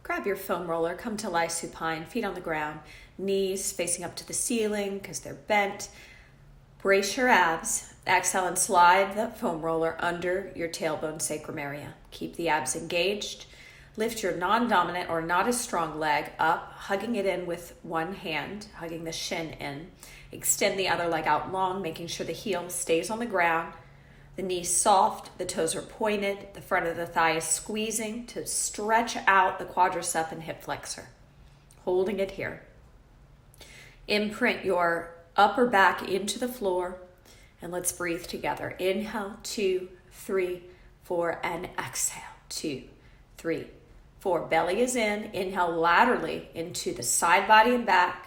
Grab your foam roller, come to lie supine, feet on the ground, knees facing up to the ceiling because they're bent. Brace your abs. Exhale and slide the foam roller under your tailbone sacrum area. Keep the abs engaged. Lift your non-dominant or not as strong leg up, hugging it in with one hand, hugging the shin in. Extend the other leg out long, making sure the heel stays on the ground. The knees soft, the toes are pointed, the front of the thigh is squeezing to stretch out the quadricep and hip flexor. Holding it here. Imprint your upper back into the floor, and let's breathe together. Inhale, 2, 3, 4, and exhale, 2, 3, 4. Belly is in. Inhale laterally into the side body and back.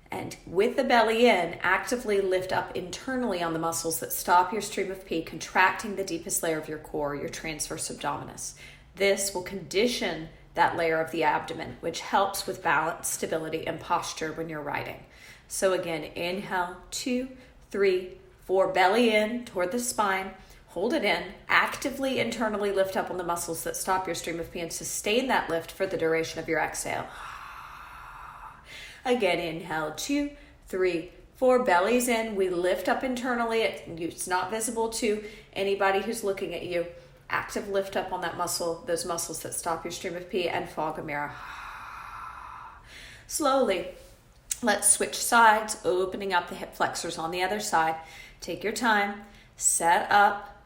And with the belly in, actively lift up internally on the muscles that stop your stream of pee, contracting the deepest layer of your core, your transverse abdominis. This will condition that layer of the abdomen, which helps with balance, stability, and posture when you're riding. So again, inhale, 2, 3, 4, belly in toward the spine. Hold it in. Actively internally lift up on the muscles that stop your stream of pee and sustain that lift for the duration of your exhale. Again, inhale, 2, 3, 4, belly's in. We lift up internally. It's not visible to anybody who's looking at you. Active lift up on that muscle, those muscles that stop your stream of pee, and fog a mirror. Slowly, let's switch sides, opening up the hip flexors on the other side. Take your time, set up,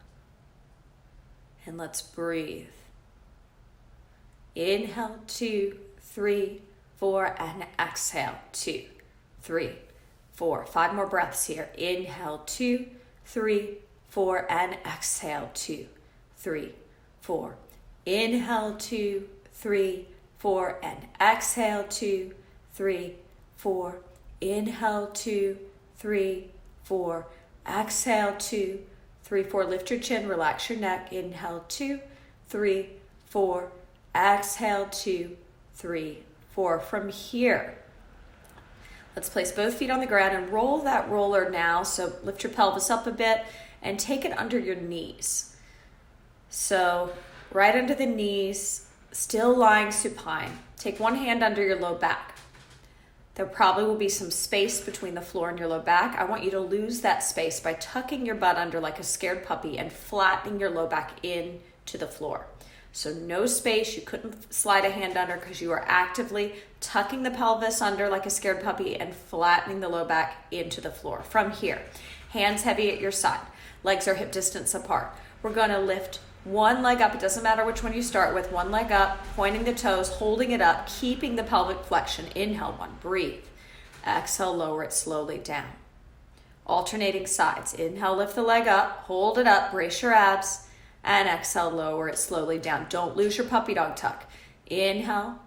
and let's breathe. Inhale, 2, 3, 4, and exhale, 2, 3, 4. 5 more breaths here. Inhale, 2, 3, 4, and exhale, 2, 3, 4. Inhale, 2, 3, 4, and exhale, 2, 3, 4. Inhale, 2, 3, 4. Exhale, 2, 3, 4. Lift your chin, relax your neck. Inhale, 2, 3, 4. Exhale, 2, 3, 4. From here, let's place both feet on the ground and roll that roller now. So lift your pelvis up a bit and take it under your knees. So right under the knees, still lying supine. Take one hand under your low back. There probably will be some space between the floor and your low back. I want you to lose that space by tucking your butt under like a scared puppy and flattening your low back into the floor. So no space. You couldn't slide a hand under because you are actively tucking the pelvis under like a scared puppy and flattening the low back into the floor. From here, hands heavy at your side. Legs are hip distance apart. We're going to lift one leg up. It doesn't matter which one you start with. One leg up, pointing the toes, holding it up, keeping the pelvic flexion. Inhale, 1, breathe. Exhale, lower it slowly down. Alternating sides. Inhale, lift the leg up, hold it up, brace your abs, and exhale, lower it slowly down. Don't lose your puppy dog tuck. Inhale,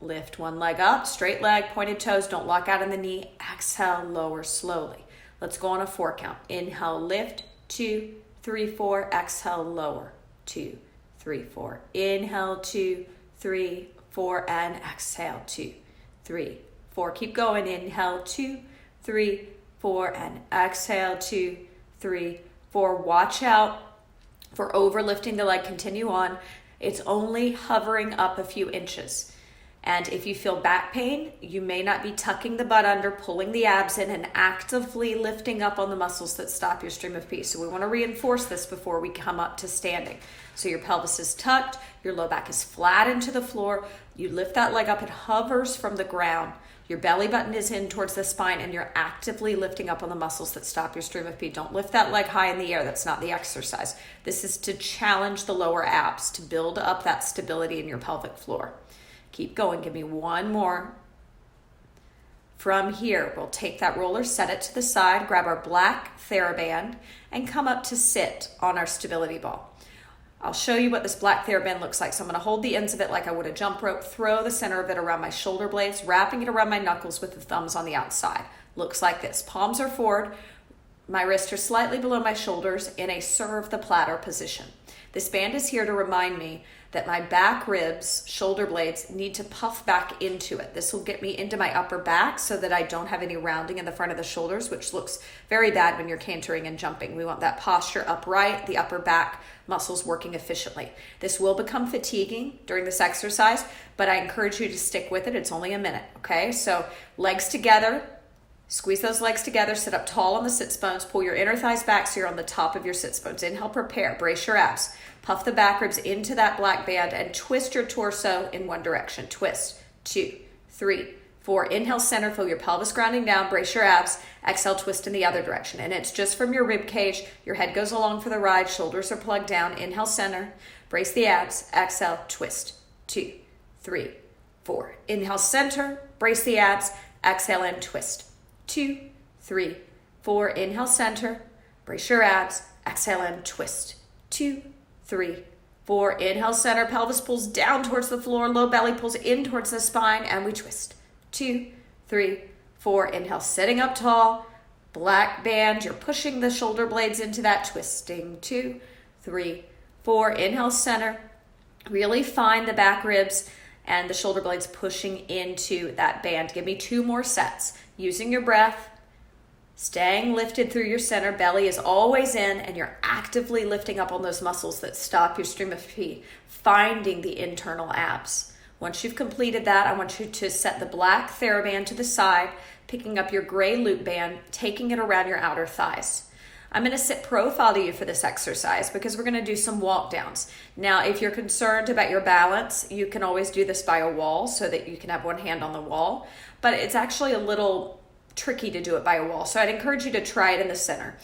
lift one leg up, straight leg, pointed toes, don't lock out in the knee. Exhale, lower slowly. Let's go on a 4 count. Inhale, lift, 2, 3, 4, exhale, lower. 2, 3, 4. Inhale, 2, 3, 4, and exhale, 2, 3, 4. Keep going. Inhale, 2, 3, 4, and exhale, 2, 3, 4. Watch out for overlifting the leg. Continue on. It's only hovering up a few inches. And if you feel back pain, you may not be tucking the butt under, pulling the abs in, and actively lifting up on the muscles that stop your stream of pee. So we want to reinforce this before we come up to standing. So your pelvis is tucked, your low back is flat into the floor. You lift that leg up, it hovers from the ground. Your belly button is in towards the spine, and you're actively lifting up on the muscles that stop your stream of pee. Don't lift that leg high in the air. That's not the exercise. This is to challenge the lower abs, to build up that stability in your pelvic floor. Keep going. Give me one more. From here, we'll take that roller, set it to the side, grab our black Theraband, and come up to sit on our stability ball. I'll show you what this black Theraband looks like. So I'm going to hold the ends of it like I would a jump rope, throw the center of it around my shoulder blades, wrapping it around my knuckles with the thumbs on the outside. Looks like this. Palms are forward. My wrists are slightly below my shoulders in a serve the platter position. This band is here to remind me that my back ribs, shoulder blades, need to puff back into it. This will get me into my upper back so that I don't have any rounding in the front of the shoulders, which looks very bad when you're cantering and jumping. We want that posture upright, the upper back muscles working efficiently. This will become fatiguing during this exercise, but I encourage you to stick with it. It's only a minute, okay? So legs together, squeeze those legs together, sit up tall on the sits bones, pull your inner thighs back so you're on the top of your sits bones. Inhale, prepare, brace your abs. Puff the back ribs into that black band and twist your torso in one direction. Twist, 2, 3, 4. Inhale, center, feel your pelvis grounding down, brace your abs. Exhale, twist in the other direction. And it's just from your rib cage. Your head goes along for the ride, shoulders are plugged down. Inhale, center, brace the abs. Exhale, twist, 2, 3, 4. Inhale, center, brace the abs. Exhale and twist, 2, 3, 4. Inhale, center, brace your abs. Exhale and twist, 2, 3, 4. Inhale, center, pelvis pulls down towards the floor, low belly pulls in towards the spine, and we twist. 2, 3, 4. Inhale, sitting up tall, black band. You're pushing the shoulder blades into that twisting. 2, 3, 4. Inhale, center. Really find the back ribs and the shoulder blades pushing into that band. Give me 2 more sets. Using your breath, staying lifted through your center. Belly is always in, and you're actively lifting up on those muscles that stop your stream of pee, finding the internal abs. Once you've completed that, I want you to set the black Theraband to the side, picking up your gray loop band, taking it around your outer thighs. I'm going to sit profile to you for this exercise because we're going to do some walk downs. Now, if you're concerned about your balance, you can always do this by a wall so that you can have one hand on the wall, but it's actually a little tricky to do it by a wall. So I'd encourage you to try it in the center.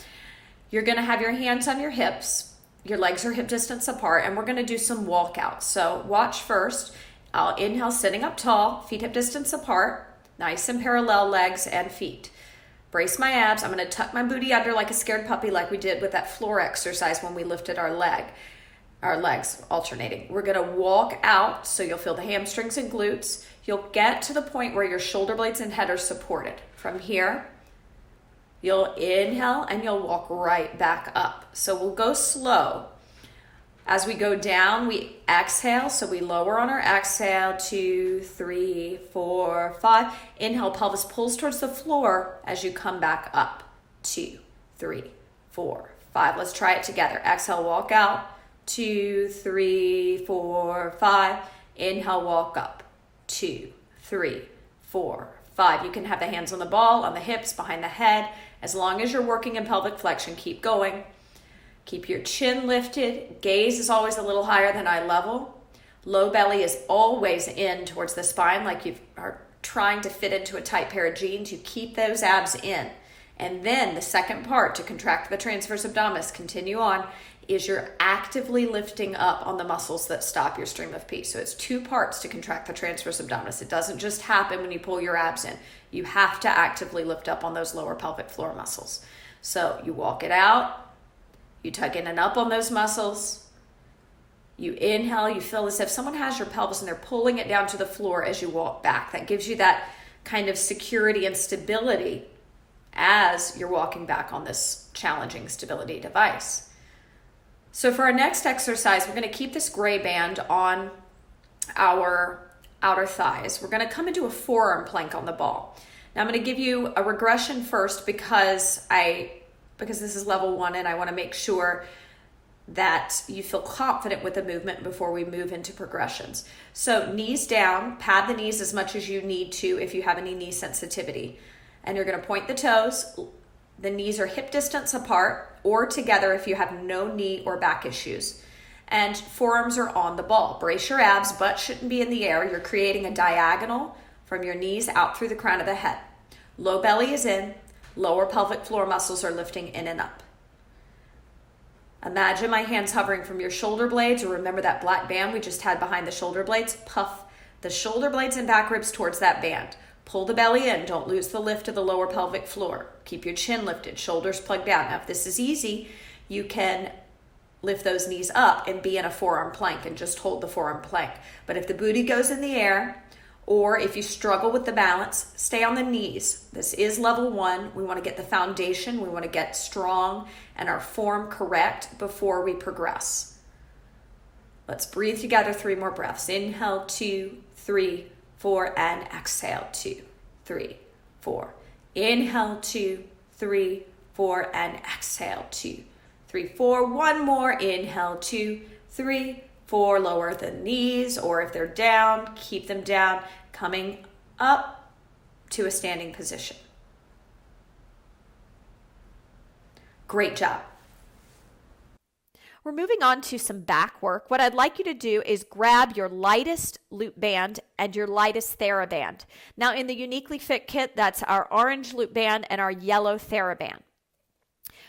You're going to have your hands on your hips. Your legs are hip distance apart, and we're going to do some walkouts. So watch first. I'll inhale, sitting up tall, feet hip distance apart, nice and parallel legs and feet. Brace my abs. I'm going to tuck my booty under like a scared puppy, like we did with that floor exercise when we lifted our legs alternating. We're going to walk out, so you'll feel the hamstrings and glutes. You'll get to the point where your shoulder blades and head are supported. From here, you'll inhale and you'll walk right back up. So we'll go slow. As we go down, we exhale, so we lower on our exhale, 2, 3, 4, 5. Inhale, pelvis pulls towards the floor as you come back up. 2, 3, 4, 5. Let's try it together. Exhale, walk out. 2, 3, 4, 5. Inhale, walk up. 2, 3, 4, 5. You can have the hands on the ball, on the hips, behind the head. As long as you're working in pelvic flexion, keep going. Keep your chin lifted. Gaze is always a little higher than eye level. Low belly is always in towards the spine, like you are trying to fit into a tight pair of jeans. You keep those abs in. And then the second part, to contract the transverse abdominis, continue on, is you're actively lifting up on the muscles that stop your stream of pee. So it's 2 parts to contract the transverse abdominis. It doesn't just happen when you pull your abs in. You have to actively lift up on those lower pelvic floor muscles. So you walk it out. You tuck in and up on those muscles. You inhale, you feel as if someone has your pelvis and they're pulling it down to the floor as you walk back. That gives you that kind of security and stability as you're walking back on this challenging stability device. So for our next exercise, we're going to keep this gray band on our outer thighs. We're going to come into a forearm plank on the ball. Now I'm going to give you a regression first because this is level 1 and I want to make sure that you feel confident with the movement before we move into progressions. So knees down, pad the knees as much as you need to if you have any knee sensitivity. And you're going to point the toes. The knees are hip distance apart or together if you have no knee or back issues. And forearms are on the ball. Brace your abs, butt shouldn't be in the air. You're creating a diagonal from your knees out through the crown of the head. Low belly is in. Lower pelvic floor muscles are lifting in and up. Imagine my hands hovering from your shoulder blades, or remember that black band we just had behind the shoulder blades? Puff the shoulder blades and back ribs towards that band. Pull the belly in. Don't lose the lift of the lower pelvic floor. Keep your chin lifted, shoulders plugged down. Now, if this is easy, you can lift those knees up and be in a forearm plank and just hold the forearm plank. But if the booty goes in the air, or if you struggle with the balance, stay on the knees. This is level 1. We want to get the foundation. We want to get strong and our form correct before we progress. Let's breathe together 3 more breaths. Inhale, 2, 3, 4, and exhale, 2, 3, 4. Inhale, 2, 3, 4, and exhale, 2, 3, 4. One more. Inhale, 2, 3, 4. Lower the knees, or if they're down, keep them down, coming up to a standing position. Great job. We're moving on to some back work. What I'd like you to do is grab your lightest loop band and your lightest Theraband. Now in the YouniquelyFit kit, that's our orange loop band and our yellow Theraband.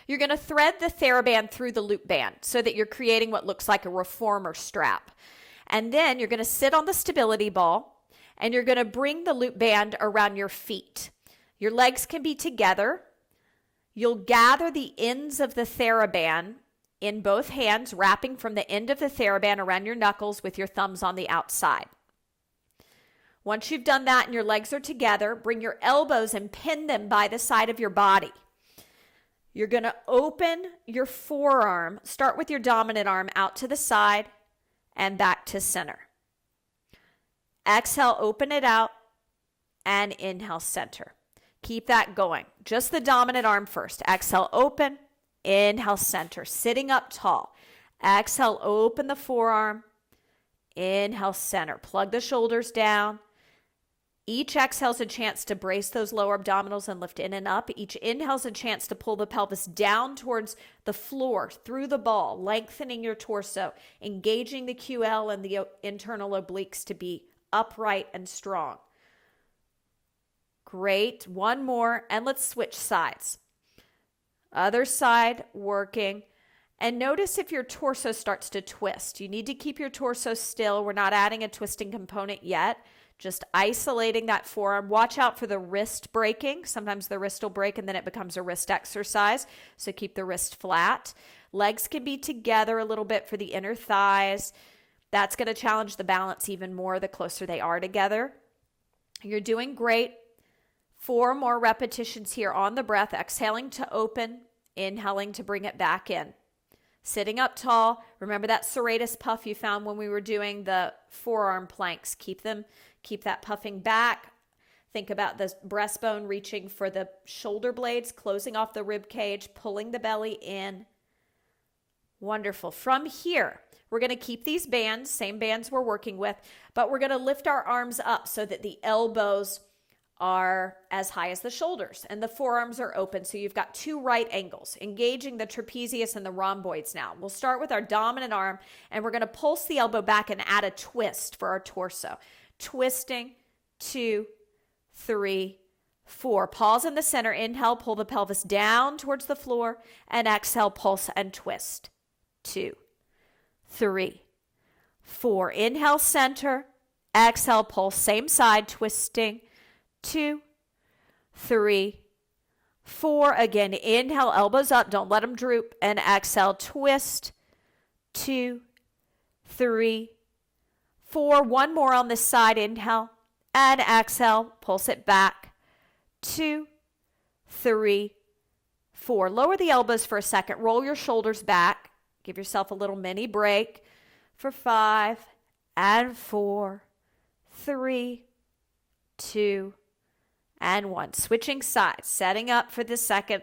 You're going to thread the Theraband through the loop band so that you're creating what looks like a reformer strap. And then you're going to sit on the stability ball and you're going to bring the loop band around your feet. Your legs can be together. You'll gather the ends of the Theraband in both hands, wrapping from the end of the Theraband around your knuckles with your thumbs on the outside. Once you've done that and your legs are together, bring your elbows and pin them by the side of your body. You're going to open your forearm, start with your dominant arm out to the side and back to center. Exhale, open it out, and inhale, center. Keep that going. Just the dominant arm first. Exhale, open. Inhale, center, sitting up tall. Exhale, open the forearm. Inhale, center. Plug the shoulders down. Each exhale is a chance to brace those lower abdominals and lift in and up. Each inhale is a chance to pull the pelvis down towards the floor, through the ball, lengthening your torso, engaging the QL and the internal obliques to be upright and strong. Great. One more, and let's switch sides. Other side working. And notice if your torso starts to twist. You need to keep your torso still. We're not adding a twisting component yet. Just isolating that forearm. Watch out for the wrist breaking. Sometimes the wrist will break and then it becomes a wrist exercise. So keep the wrist flat. Legs can be together a little bit for the inner thighs. That's going to challenge the balance even more the closer they are together. You're doing great. 4 more repetitions here on the breath, exhaling to open, inhaling to bring it back in. Sitting up tall. Remember that serratus puff you found when we were doing the forearm planks. Keep that puffing back. Think about the breastbone reaching for the shoulder blades, closing off the rib cage, pulling the belly in. Wonderful. From here, we're going to keep these bands, same bands we're working with, but we're going to lift our arms up so that the elbows are as high as the shoulders and the forearms are open. So you've got 2 right angles, engaging the trapezius and the rhomboids now. We'll start with our dominant arm and we're going to pulse the elbow back and add a twist for our torso. Twisting, 2, 3, 4. Pause in the center. Inhale, pull the pelvis down towards the floor, and exhale, pulse and twist. 2, 3, 4. Inhale, center. Exhale, pulse, same side, twisting. 2, 3, 4. Again, inhale, elbows up. Don't let them droop. And exhale, twist. 2, 3, 4. One more on this side. Inhale and exhale. Pulse it back. 2, 3, 4. Lower the elbows for a second. Roll your shoulders back. Give yourself a little mini break for 5 and 4, 3, 2, and 1. Switching sides, setting up for the second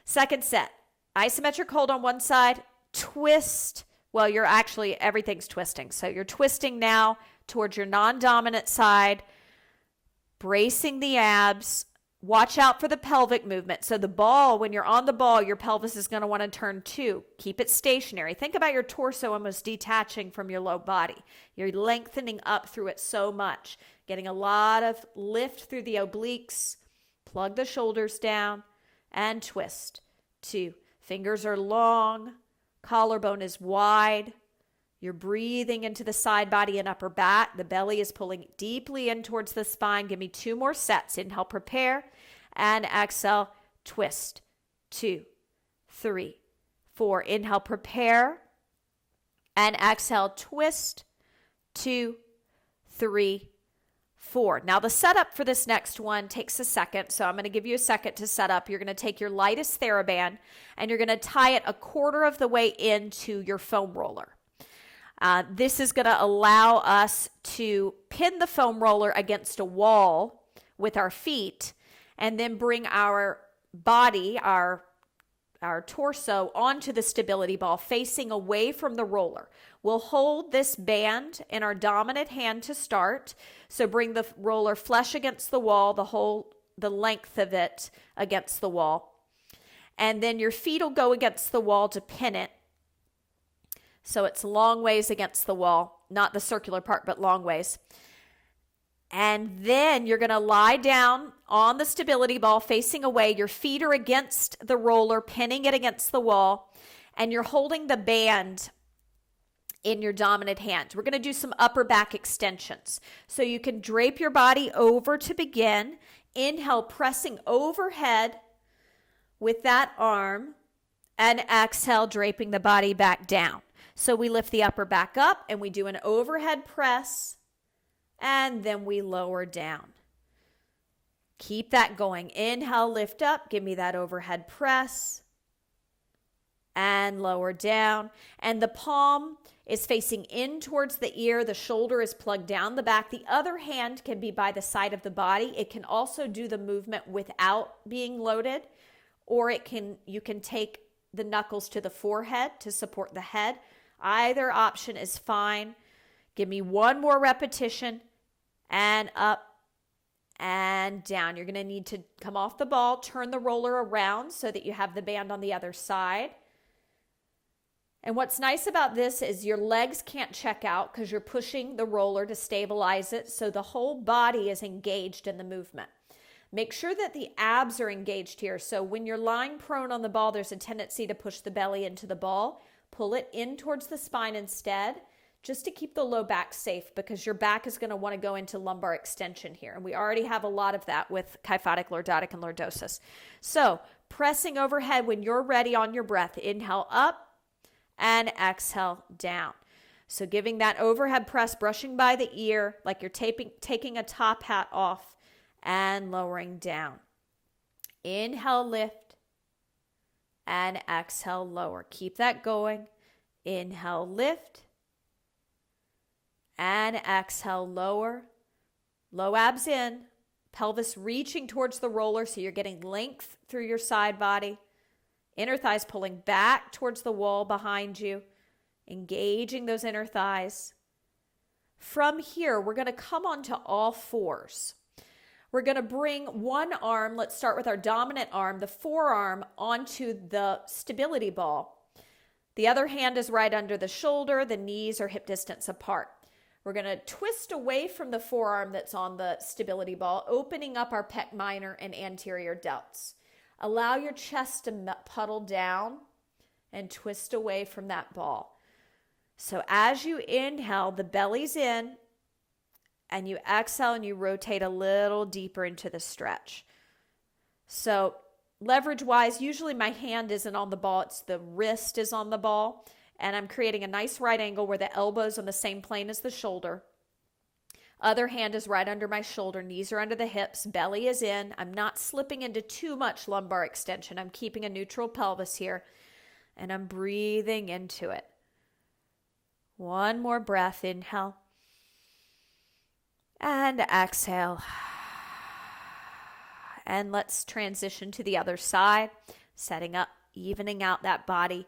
set. Isometric hold on one side, twist. Well, everything's twisting. So you're twisting now towards your non-dominant side, bracing the abs. Watch out for the pelvic movement. So the ball, when you're on the ball, your pelvis is going to want to turn too. Keep it stationary. Think about your torso almost detaching from your low body. You're lengthening up through it so much. Getting a lot of lift through the obliques. Plug the shoulders down and twist. 2. Fingers are long. Collarbone is wide. You're breathing into the side body and upper back. The belly is pulling deeply in towards the spine. Give me 2 more sets. Inhale, prepare, and exhale, twist. 2, 3, 4. Inhale, prepare, and exhale, twist. 2, 3, 4. Now the setup for this next one takes a second, so I'm going to give you a second to set up. You're going to take your lightest Theraband, and you're going to tie it a quarter of the way into your foam roller. This is going to allow us to pin the foam roller against a wall with our feet and then bring our body, our torso onto the stability ball facing away from the roller. We'll hold this band in our dominant hand to start. So bring the roller flush against the wall, the length of it against the wall. And then your feet will go against the wall to pin it. So it's long ways against the wall, not the circular part, but long ways. And then you're going to lie down on the stability ball facing away. Your feet are against the roller, pinning it against the wall, and you're holding the band in your dominant hand. We're going to do some upper back extensions. So you can drape your body over to begin. Inhale, pressing overhead with that arm, and exhale, draping the body back down. So we lift the upper back up and we do an overhead press, and then we lower down. Keep that going. Inhale, lift up, give me that overhead press, and lower down. And the palm is facing in towards the ear. The shoulder is plugged down the back. The other hand can be by the side of the body. It can also do the movement without being loaded, or you can take the knuckles to the forehead to support the head. Either option is fine. Give me one more repetition, and up and down. You're going to need to come off the ball, turn the roller around so that you have the band on the other side. And what's nice about this is your legs can't check out because you're pushing the roller to stabilize it, so the whole body is engaged in the movement. Make sure that the abs are engaged here. So when you're lying prone on the ball, there's a tendency to push the belly into the ball. Pull it in towards the spine instead, just to keep the low back safe, because your back is going to want to go into lumbar extension here. And we already have a lot of that with kyphotic lordotic and lordosis. So pressing overhead when you're ready on your breath. Inhale up and exhale down. So giving that overhead press, brushing by the ear like you're taking a top hat off, and lowering down. Inhale, lift, and exhale, lower. Keep that going. Inhale, lift, and exhale, lower. Low abs in, pelvis reaching towards the roller so you're getting length through your side body. Inner thighs pulling back towards the wall behind you, engaging those inner thighs. From here, we're going to come onto all fours. We're going to bring one arm, let's start with our dominant arm, the forearm, onto the stability ball. The other hand is right under the shoulder. The knees are hip distance apart. We're going to twist away from the forearm that's on the stability ball, opening up our pec minor and anterior delts. Allow your chest to puddle down and twist away from that ball. So as you inhale, the belly's in, and you exhale and you rotate a little deeper into the stretch. So leverage-wise, usually my hand isn't on the ball, it's the wrist is on the ball, and I'm creating a nice right angle where the elbow's on the same plane as the shoulder. Other hand is right under my shoulder, knees are under the hips, belly is in. I'm not slipping into too much lumbar extension. I'm keeping a neutral pelvis here, and I'm breathing into it. One more breath, inhale. And exhale. And let's transition to the other side, setting up, evening out that body,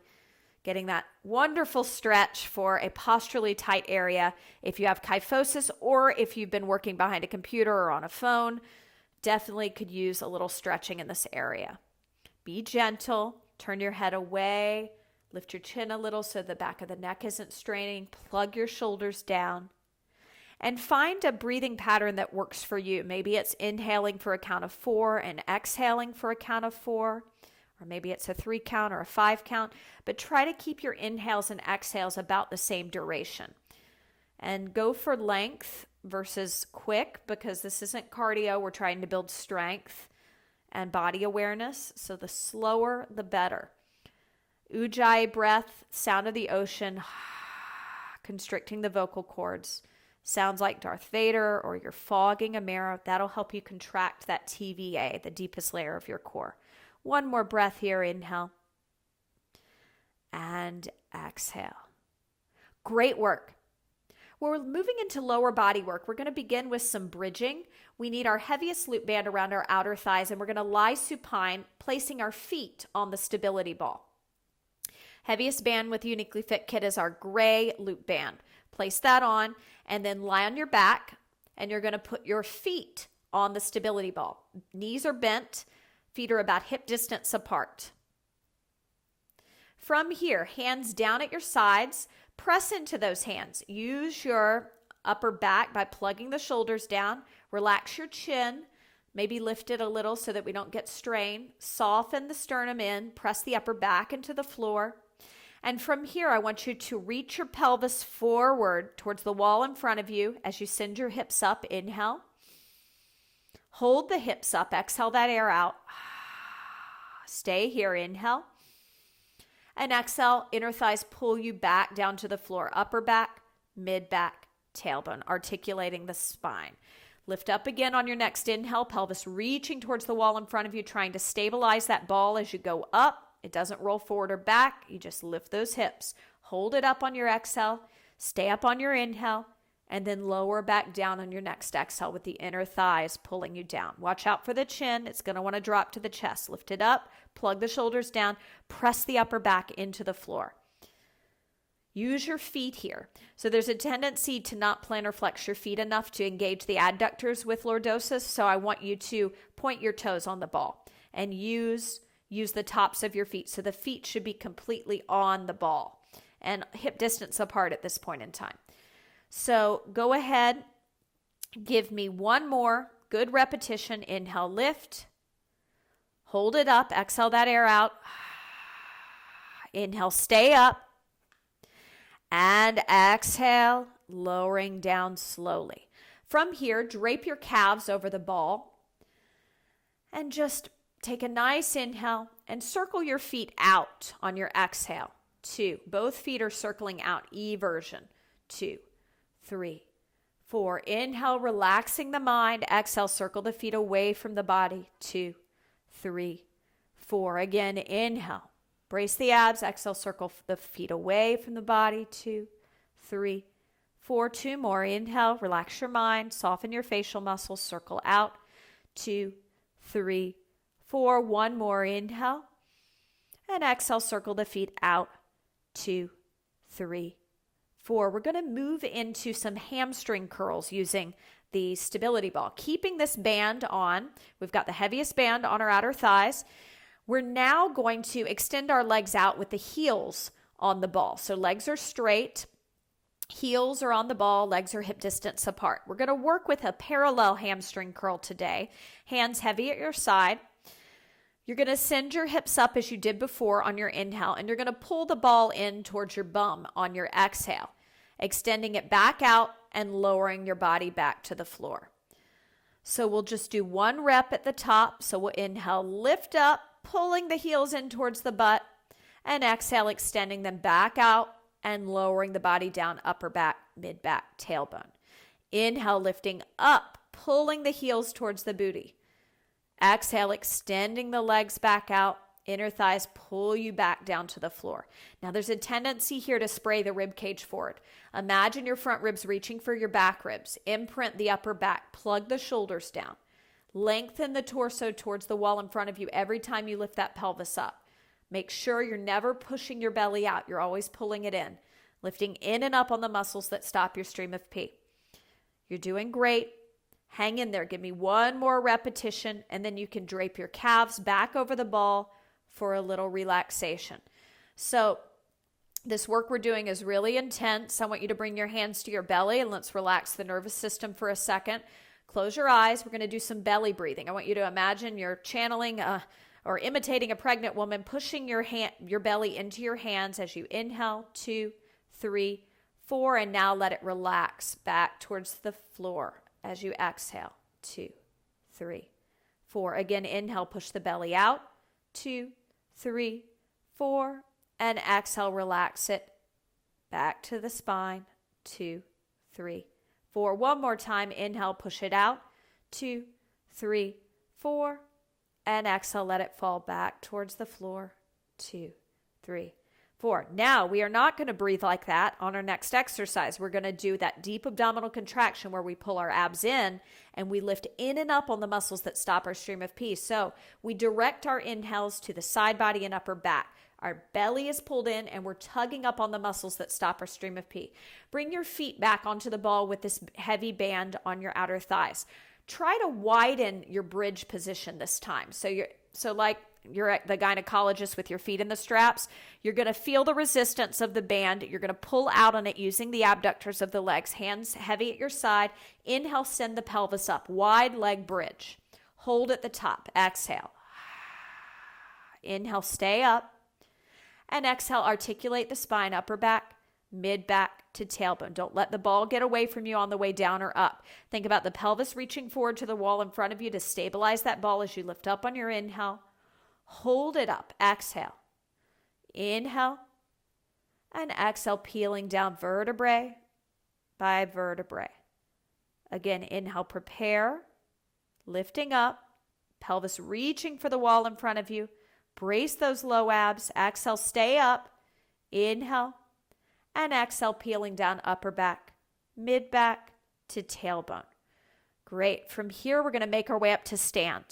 getting that wonderful stretch for a posturally tight area. If you have kyphosis, or if you've been working behind a computer or on a phone, definitely could use a little stretching in this area. Be gentle, turn your head away, lift your chin a little so the back of the neck isn't straining, plug your shoulders down. And find a breathing pattern that works for you. Maybe it's inhaling for a count of 4 and exhaling for a count of 4. Or maybe it's a 3 count or a 5 count. But try to keep your inhales and exhales about the same duration. And go for length versus quick, because this isn't cardio. We're trying to build strength and body awareness. So the slower, the better. Ujjayi breath, sound of the ocean, constricting the vocal cords. Sounds like Darth Vader, or you're fogging a mirror. That'll help you contract that TVA, the deepest layer of your core. One more breath here. Inhale and exhale. Great work. We're moving into lower body work. We're going to begin with some bridging. We need our heaviest loop band around our outer thighs, and we're going to lie supine, placing our feet on the stability ball. Heaviest band with YouniquelyFit kit is our gray loop band. Place that on and then lie on your back, and you're going to put your feet on the stability ball. Knees are bent, feet are about hip distance apart. From here, hands down at your sides, press into those hands. Use your upper back by plugging the shoulders down. Relax your chin, maybe lift it a little so that we don't get strained. Soften the sternum in, press the upper back into the floor. And from here, I want you to reach your pelvis forward towards the wall in front of you as you send your hips up. Inhale. Hold the hips up. Exhale that air out. Stay here. Inhale. And exhale, inner thighs pull you back down to the floor. Upper back, mid back, tailbone, articulating the spine. Lift up again on your next inhale, pelvis reaching towards the wall in front of you, trying to stabilize that ball as you go up. It doesn't roll forward or back. You just lift those hips. Hold it up on your exhale. Stay up on your inhale. And then lower back down on your next exhale with the inner thighs pulling you down. Watch out for the chin. It's going to want to drop to the chest. Lift it up. Plug the shoulders down. Press the upper back into the floor. Use your feet here. So there's a tendency to not plantar flex your feet enough to engage the adductors with lordosis. So I want you to point your toes on the ball and use the tops of your feet. So the feet should be completely on the ball and hip distance apart at this point in time. So go ahead, give me one more good repetition. Inhale, lift. Hold it up. Exhale that air out. Inhale, stay up. And exhale, lowering down slowly. From here, drape your calves over the ball and just take a nice inhale and circle your feet out on your exhale. 2. Both feet are circling out. E version. 2, 3, 4. Inhale, relaxing the mind. Exhale, circle the feet away from the body. 2, 3, 4. Again, inhale. Brace the abs. Exhale, circle the feet away from the body. 2, 3, 4. 2 more. Inhale, relax your mind. Soften your facial muscles. Circle out. 2, 3, 4. 1 more. Inhale. And exhale, circle the feet out. 2, 3, 4. We're going to move into some hamstring curls using the stability ball. Keeping this band on, we've got the heaviest band on our outer thighs. We're now going to extend our legs out with the heels on the ball. So legs are straight, heels are on the ball, legs are hip distance apart. We're going to work with a parallel hamstring curl today. Hands heavy at your side. You're going to send your hips up as you did before on your inhale, and you're going to pull the ball in towards your bum on your exhale, extending it back out and lowering your body back to the floor. So we'll just do 1 rep at the top. So we'll inhale, lift up, pulling the heels in towards the butt, and exhale, extending them back out and lowering the body down, upper back, mid back, tailbone. Inhale, lifting up, pulling the heels towards the booty. Exhale, extending the legs back out. Inner thighs pull you back down to the floor. Now there's a tendency here to spray the rib cage forward. Imagine your front ribs reaching for your back ribs. Imprint the upper back. Plug the shoulders down. Lengthen the torso towards the wall in front of you every time you lift that pelvis up. Make sure you're never pushing your belly out. You're always pulling it in. Lifting in and up on the muscles that stop your stream of pee. You're doing great. Hang in there. Give me 1 more repetition, and then you can drape your calves back over the ball for a little relaxation. So this work we're doing is really intense. I want you to bring your hands to your belly, and let's relax the nervous system for a second. Close your eyes. We're going to do some belly breathing. I want you to imagine you're channeling or imitating a pregnant woman, pushing your belly into your hands as you inhale. 2, 3, 4, and now let it relax back towards the floor. As you exhale, 2, 3, 4. Again, inhale, push the belly out. 2, 3, 4. And exhale, relax it back to the spine. 2, 3, 4. 1 more time. Inhale, push it out. 2, 3, 4. And exhale, let it fall back towards the floor. 2, 3, 4. Now, we are not going to breathe like that on our next exercise. We're going to do that deep abdominal contraction where we pull our abs in and we lift in and up on the muscles that stop our stream of pee. So we direct our inhales to the side body and upper back. Our belly is pulled in and we're tugging up on the muscles that stop our stream of pee. Bring your feet back onto the ball with this heavy band on your outer thighs. Try to widen your bridge position this time. So like you're at the gynecologist with your feet in the straps, you're going to feel the resistance of the band. You're going to pull out on it using the abductors of the legs, hands heavy at your side. Inhale, send the pelvis up, wide leg bridge. Hold at the top, exhale. Inhale, stay up. And exhale, articulate the spine, upper back, mid back to tailbone. Don't let the ball get away from you on the way down or up. Think about the pelvis reaching forward to the wall in front of you to stabilize that ball as you lift up on your inhale. Hold it up. Exhale. Inhale. And exhale, peeling down vertebrae by vertebrae. Again, inhale, prepare. Lifting up. Pelvis reaching for the wall in front of you. Brace those low abs. Exhale, stay up. Inhale. And exhale, peeling down upper back, mid back to tailbone. Great. From here, we're going to make our way up to stand.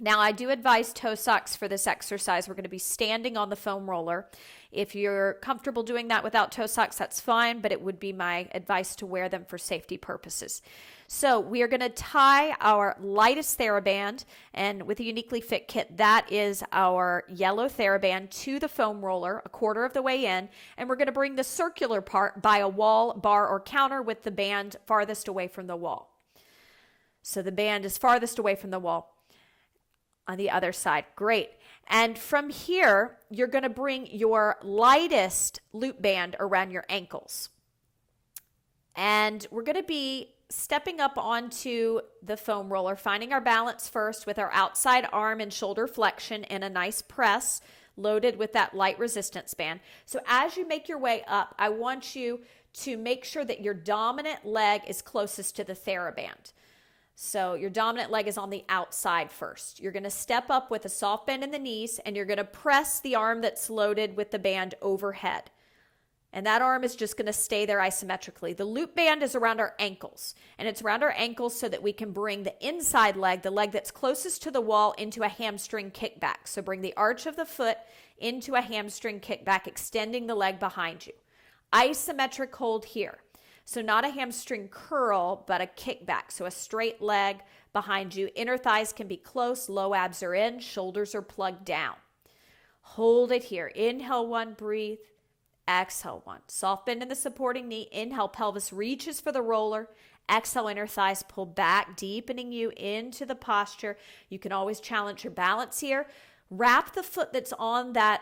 Now, I do advise ToeSox for this exercise. We're going to be standing on the foam roller. If you're comfortable doing that without ToeSox, that's fine, but it would be my advice to wear them for safety purposes. So we are going to tie our lightest Theraband, and with the YouniquelyFit kit, that is our yellow Theraband, to the foam roller, a quarter of the way in, and we're going to bring the circular part by a wall, bar, or counter with the band farthest away from the wall. So the band is farthest away from the wall. On the other side. Great. And from here, you're going to bring your lightest loop band around your ankles. And we're going to be stepping up onto the foam roller, finding our balance first with our outside arm and shoulder flexion in a nice press, loaded with that light resistance band. So as you make your way up, I want you to make sure that your dominant leg is closest to the Theraband. So your dominant leg is on the outside first. You're going to step up with a soft bend in the knees, and you're going to press the arm that's loaded with the band overhead. And that arm is just going to stay there isometrically. The loop band is around our ankles, and it's around our ankles so that we can bring the inside leg, the leg that's closest to the wall, into a hamstring kickback. So bring the arch of the foot into a hamstring kickback, extending the leg behind you. Isometric hold here. So not a hamstring curl, but a kickback. So a straight leg behind you. Inner thighs can be close. Low abs are in. Shoulders are plugged down. Hold it here. Inhale 1, breathe. Exhale 1. Soft bend in the supporting knee. Inhale, pelvis reaches for the roller. Exhale, inner thighs pull back, deepening you into the posture. You can always challenge your balance here. Wrap the foot that's on that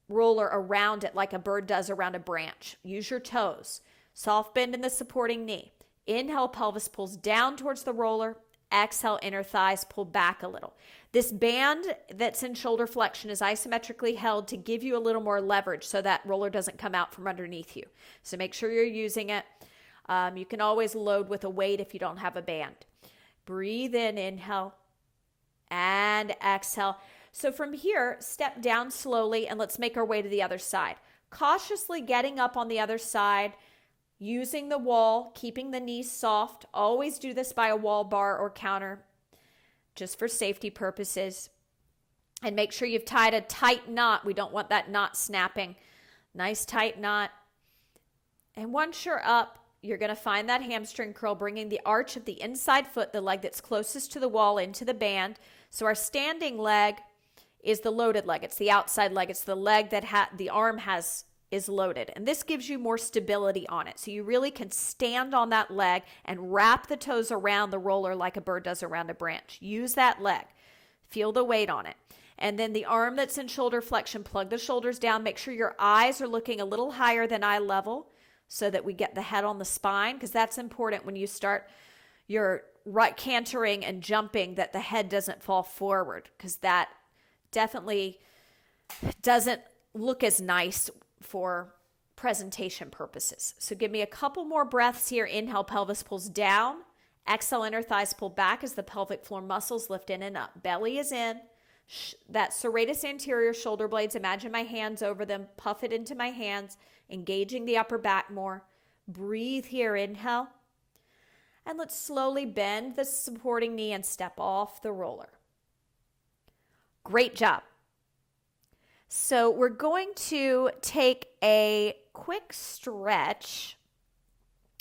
roller around it like a bird does around a branch. Use your toes. Soft bend in the supporting knee. Inhale, pelvis pulls down towards the roller. Exhale, inner thighs pull back a little. This band that's in shoulder flexion is isometrically held to give you a little more leverage so that roller doesn't come out from underneath you. So make sure you're using it. You can always load with a weight if you don't have a band. Breathe in, inhale, and exhale. So from here, step down slowly, and let's make our way to the other side. Cautiously getting up on the other side, using the wall, keeping the knees soft. Always do this by a wall, bar, or counter, just for safety purposes. And make sure you've tied a tight knot. We don't want that knot snapping. Nice tight knot. And once you're up, you're going to find that hamstring curl, bringing the arch of the inside foot, the leg that's closest to the wall, into the band. So our standing leg is the loaded leg. It's the outside leg. It's the leg that the arm is loaded. And this gives you more stability on it. So you really can stand on that leg and wrap the toes around the roller like a bird does around a branch. Use that leg. Feel the weight on it. And then the arm that's in shoulder flexion, plug the shoulders down. Make sure your eyes are looking a little higher than eye level so that we get the head on the spine, because that's important when you start your right cantering and jumping, that the head doesn't fall forward, because that definitely doesn't look as nice for presentation purposes. So give me a couple more breaths here. Inhale, pelvis pulls down. Exhale, inner thighs pull back as the pelvic floor muscles lift in and up. Belly is in. That serratus anterior shoulder blades, imagine my hands over them, puff it into my hands, engaging the upper back more. Breathe here, inhale. And let's slowly bend the supporting knee and step off the roller. Great job. So we're going to take a quick stretch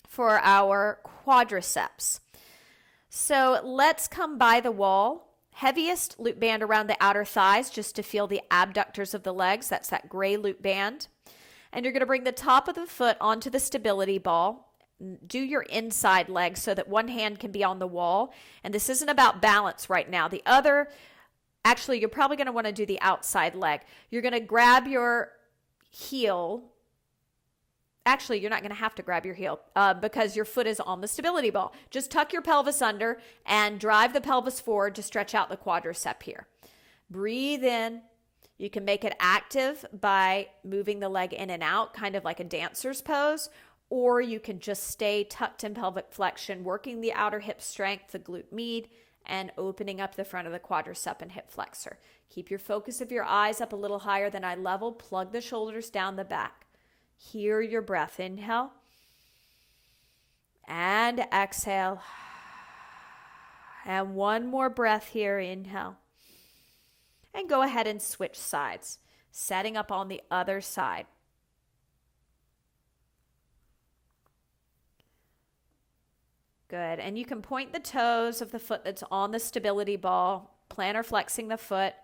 for our quadriceps. So let's come by the wall. Heaviest loop band around the outer thighs just to feel the abductors of the legs. That's that gray loop band. And you're going to bring the top of the foot onto the stability ball. Do your inside leg so that one hand can be on the wall. And this isn't about balance right now. Actually, you're probably going to want to do the outside leg. You're going to grab your heel. Actually, you're not going to have to grab your heel because your foot is on the stability ball. Just tuck your pelvis under and drive the pelvis forward to stretch out the quadricep here. Breathe in. You can make it active by moving the leg in and out, kind of like a dancer's pose, or you can just stay tucked in pelvic flexion, working the outer hip strength, the glute med, and opening up the front of the quadricep and hip flexor. Keep your focus of your eyes up a little higher than eye level. Plug the shoulders down the back. Hear your breath. Inhale and exhale. And one more breath here. Inhale. And go ahead and switch sides, setting up on the other side. Good. And you can point the toes of the foot that's on the stability ball, plantar flexing the foot.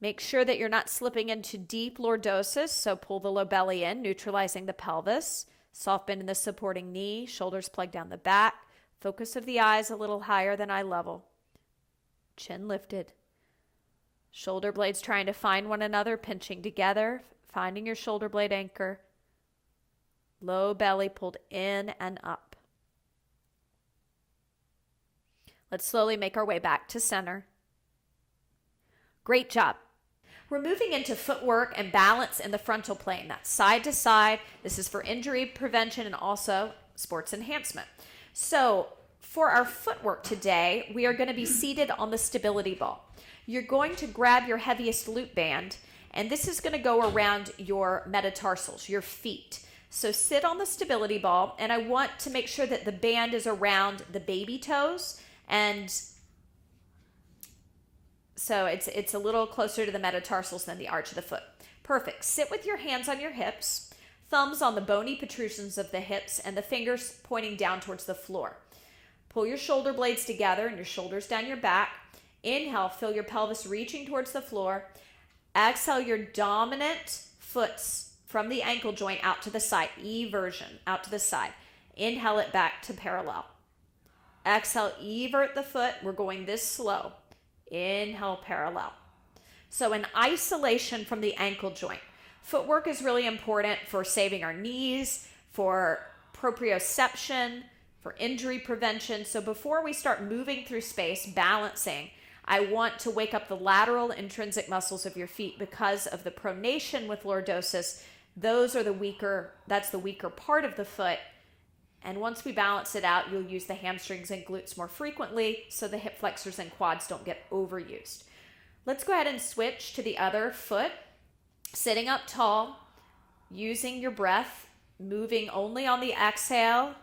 Make sure that you're not slipping into deep lordosis, so pull the low belly in, neutralizing the pelvis. Soft bend in the supporting knee, shoulders plug down the back. Focus of the eyes a little higher than eye level. Chin lifted. Shoulder blades trying to find one another, pinching together, finding your shoulder blade anchor. Low belly pulled in and up. Let's slowly make our way back to center. Great job. We're moving into footwork and balance in the frontal plane. That's side to side. This is for injury prevention and also sports enhancement. So for our footwork today, we are going to be seated on the stability ball. You're going to grab your heaviest loop band, and this is going to go around your metatarsals, your feet. So sit on the stability ball, and I want to make sure that the band is around the baby toes, and so it's a little closer to the metatarsals than the arch of the foot. Perfect. Sit with your hands on your hips, thumbs on the bony protrusions of the hips, and the fingers pointing down towards the floor. Pull your shoulder blades together and your shoulders down your back. Inhale, feel your pelvis reaching towards the floor. Exhale, your dominant foot's from the ankle joint out to the side, eversion, out to the side. Inhale it back to parallel. Exhale, evert the foot. We're going this slow. Inhale, parallel. So in isolation from the ankle joint. Footwork is really important for saving our knees, for proprioception, for injury prevention. So before we start moving through space, balancing, I want to wake up the lateral intrinsic muscles of your feet because of the pronation with lordosis. That's the weaker part of the foot. And once we balance it out, you'll use the hamstrings and glutes more frequently so the hip flexors and quads don't get overused. Let's go ahead and switch to the other foot. Sitting up tall, using your breath, moving only on the exhale,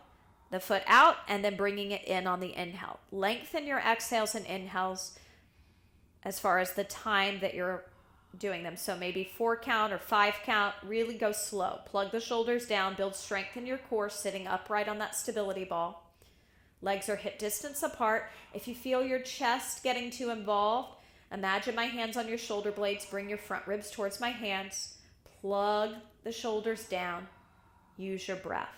the foot out, and then bringing it in on the inhale. Lengthen your exhales and inhales as far as the time that you're doing them. So maybe 4 count or 5 count. Really go slow. Plug the shoulders down. Build strength in your core, sitting upright on that stability ball. Legs are hip distance apart. If you feel your chest getting too involved, imagine my hands on your shoulder blades. Bring your front ribs towards my hands. Plug the shoulders down. Use your breath.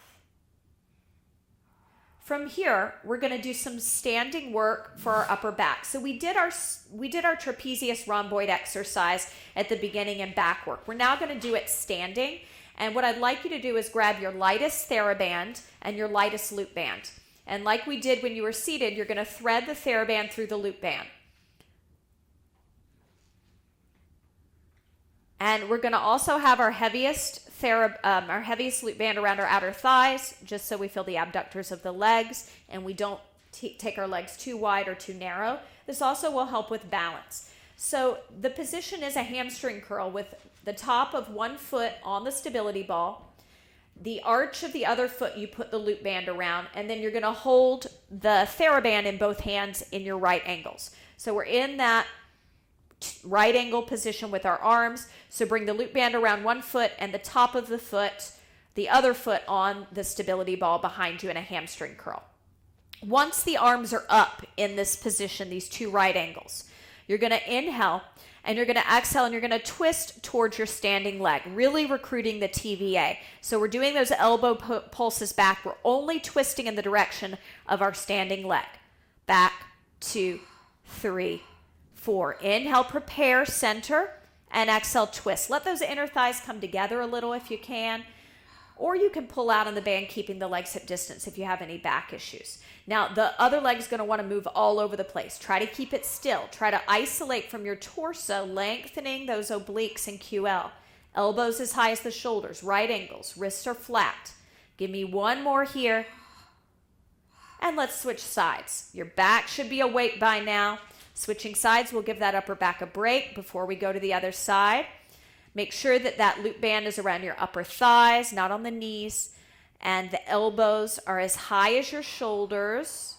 From here, we're going to do some standing work for our upper back. So we did our trapezius rhomboid exercise at the beginning and back work. We're now going to do it standing. And what I'd like you to do is grab your lightest Theraband and your lightest loop band. And like we did when you were seated, you're going to thread the Theraband through the loop band. And we're going to also have our heaviest loop band around our outer thighs, just so we feel the abductors of the legs and we don't take our legs too wide or too narrow. This also will help with balance. So the position is a hamstring curl with the top of one foot on the stability ball. The arch of the other foot, you put the loop band around, and then you're going to hold the Theraband in both hands in your right angles. So we're in that right angle position with our arms. So bring the loop band around one foot and the top of the foot, the other foot on the stability ball behind you in a hamstring curl. Once the arms are up in this position, these two right angles, you're going to inhale and you're going to exhale and you're going to twist towards your standing leg, really recruiting the TVA. So we're doing those elbow pulses back. We're only twisting in the direction of our standing leg. Back, 2, 3, 4. Inhale, prepare, center, and exhale, twist. Let those inner thighs come together a little if you can. Or you can pull out on the band, keeping the legs hip distance if you have any back issues. Now, the other leg is going to want to move all over the place. Try to keep it still. Try to isolate from your torso, lengthening those obliques and QL. Elbows as high as the shoulders, right angles, wrists are flat. Give me one more here. And let's switch sides. Your back should be awake by now. Switching sides, we'll give that upper back a break before we go to the other side. Make sure that that loop band is around your upper thighs, not on the knees. And the elbows are as high as your shoulders.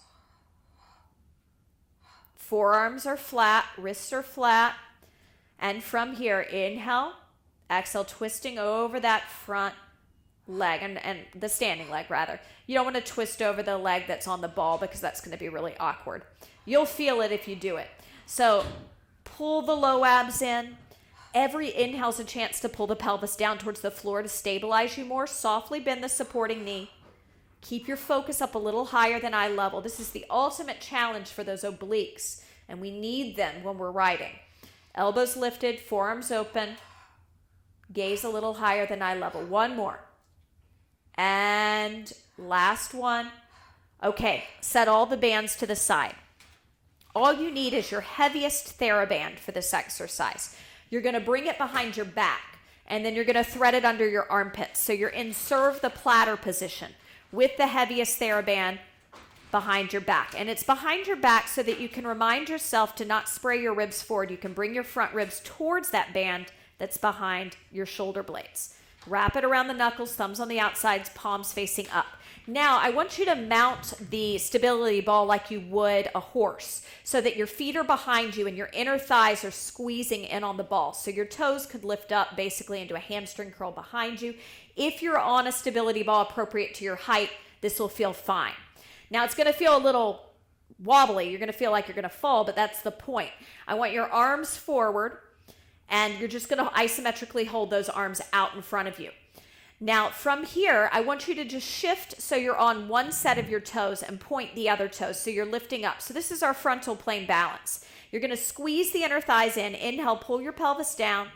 Forearms are flat, wrists are flat. And from here, inhale, exhale, twisting over that front leg, and the standing leg rather. You don't want to twist over the leg that's on the ball because that's going to be really awkward. You'll feel it if you do it. So pull the low abs in. Every inhale is a chance to pull the pelvis down towards the floor to stabilize you more. Softly bend the supporting knee. Keep your focus up a little higher than eye level. This is the ultimate challenge for those obliques, and we need them when we're riding. Elbows lifted, forearms open. Gaze a little higher than eye level. One more. And last one. Okay, set all the bands to the side. All you need is your heaviest Theraband for this exercise. You're going to bring it behind your back, and then you're going to thread it under your armpits. So you're in serve the platter position with the heaviest Theraband behind your back. And it's behind your back so that you can remind yourself to not spray your ribs forward. You can bring your front ribs towards that band that's behind your shoulder blades. Wrap it around the knuckles, thumbs on the outsides, palms facing up. Now, I want you to mount the stability ball like you would a horse so that your feet are behind you and your inner thighs are squeezing in on the ball. So your toes could lift up basically into a hamstring curl behind you. If you're on a stability ball appropriate to your height, this will feel fine. Now, it's going to feel a little wobbly. You're going to feel like you're going to fall, but that's the point. I want your arms forward, and you're just going to isometrically hold those arms out in front of you. Now, from here, I want you to just shift so you're on one set of your toes and point the other toes so you're lifting up. So this is our frontal plane balance. You're going to squeeze the inner thighs in. Inhale, pull your pelvis down.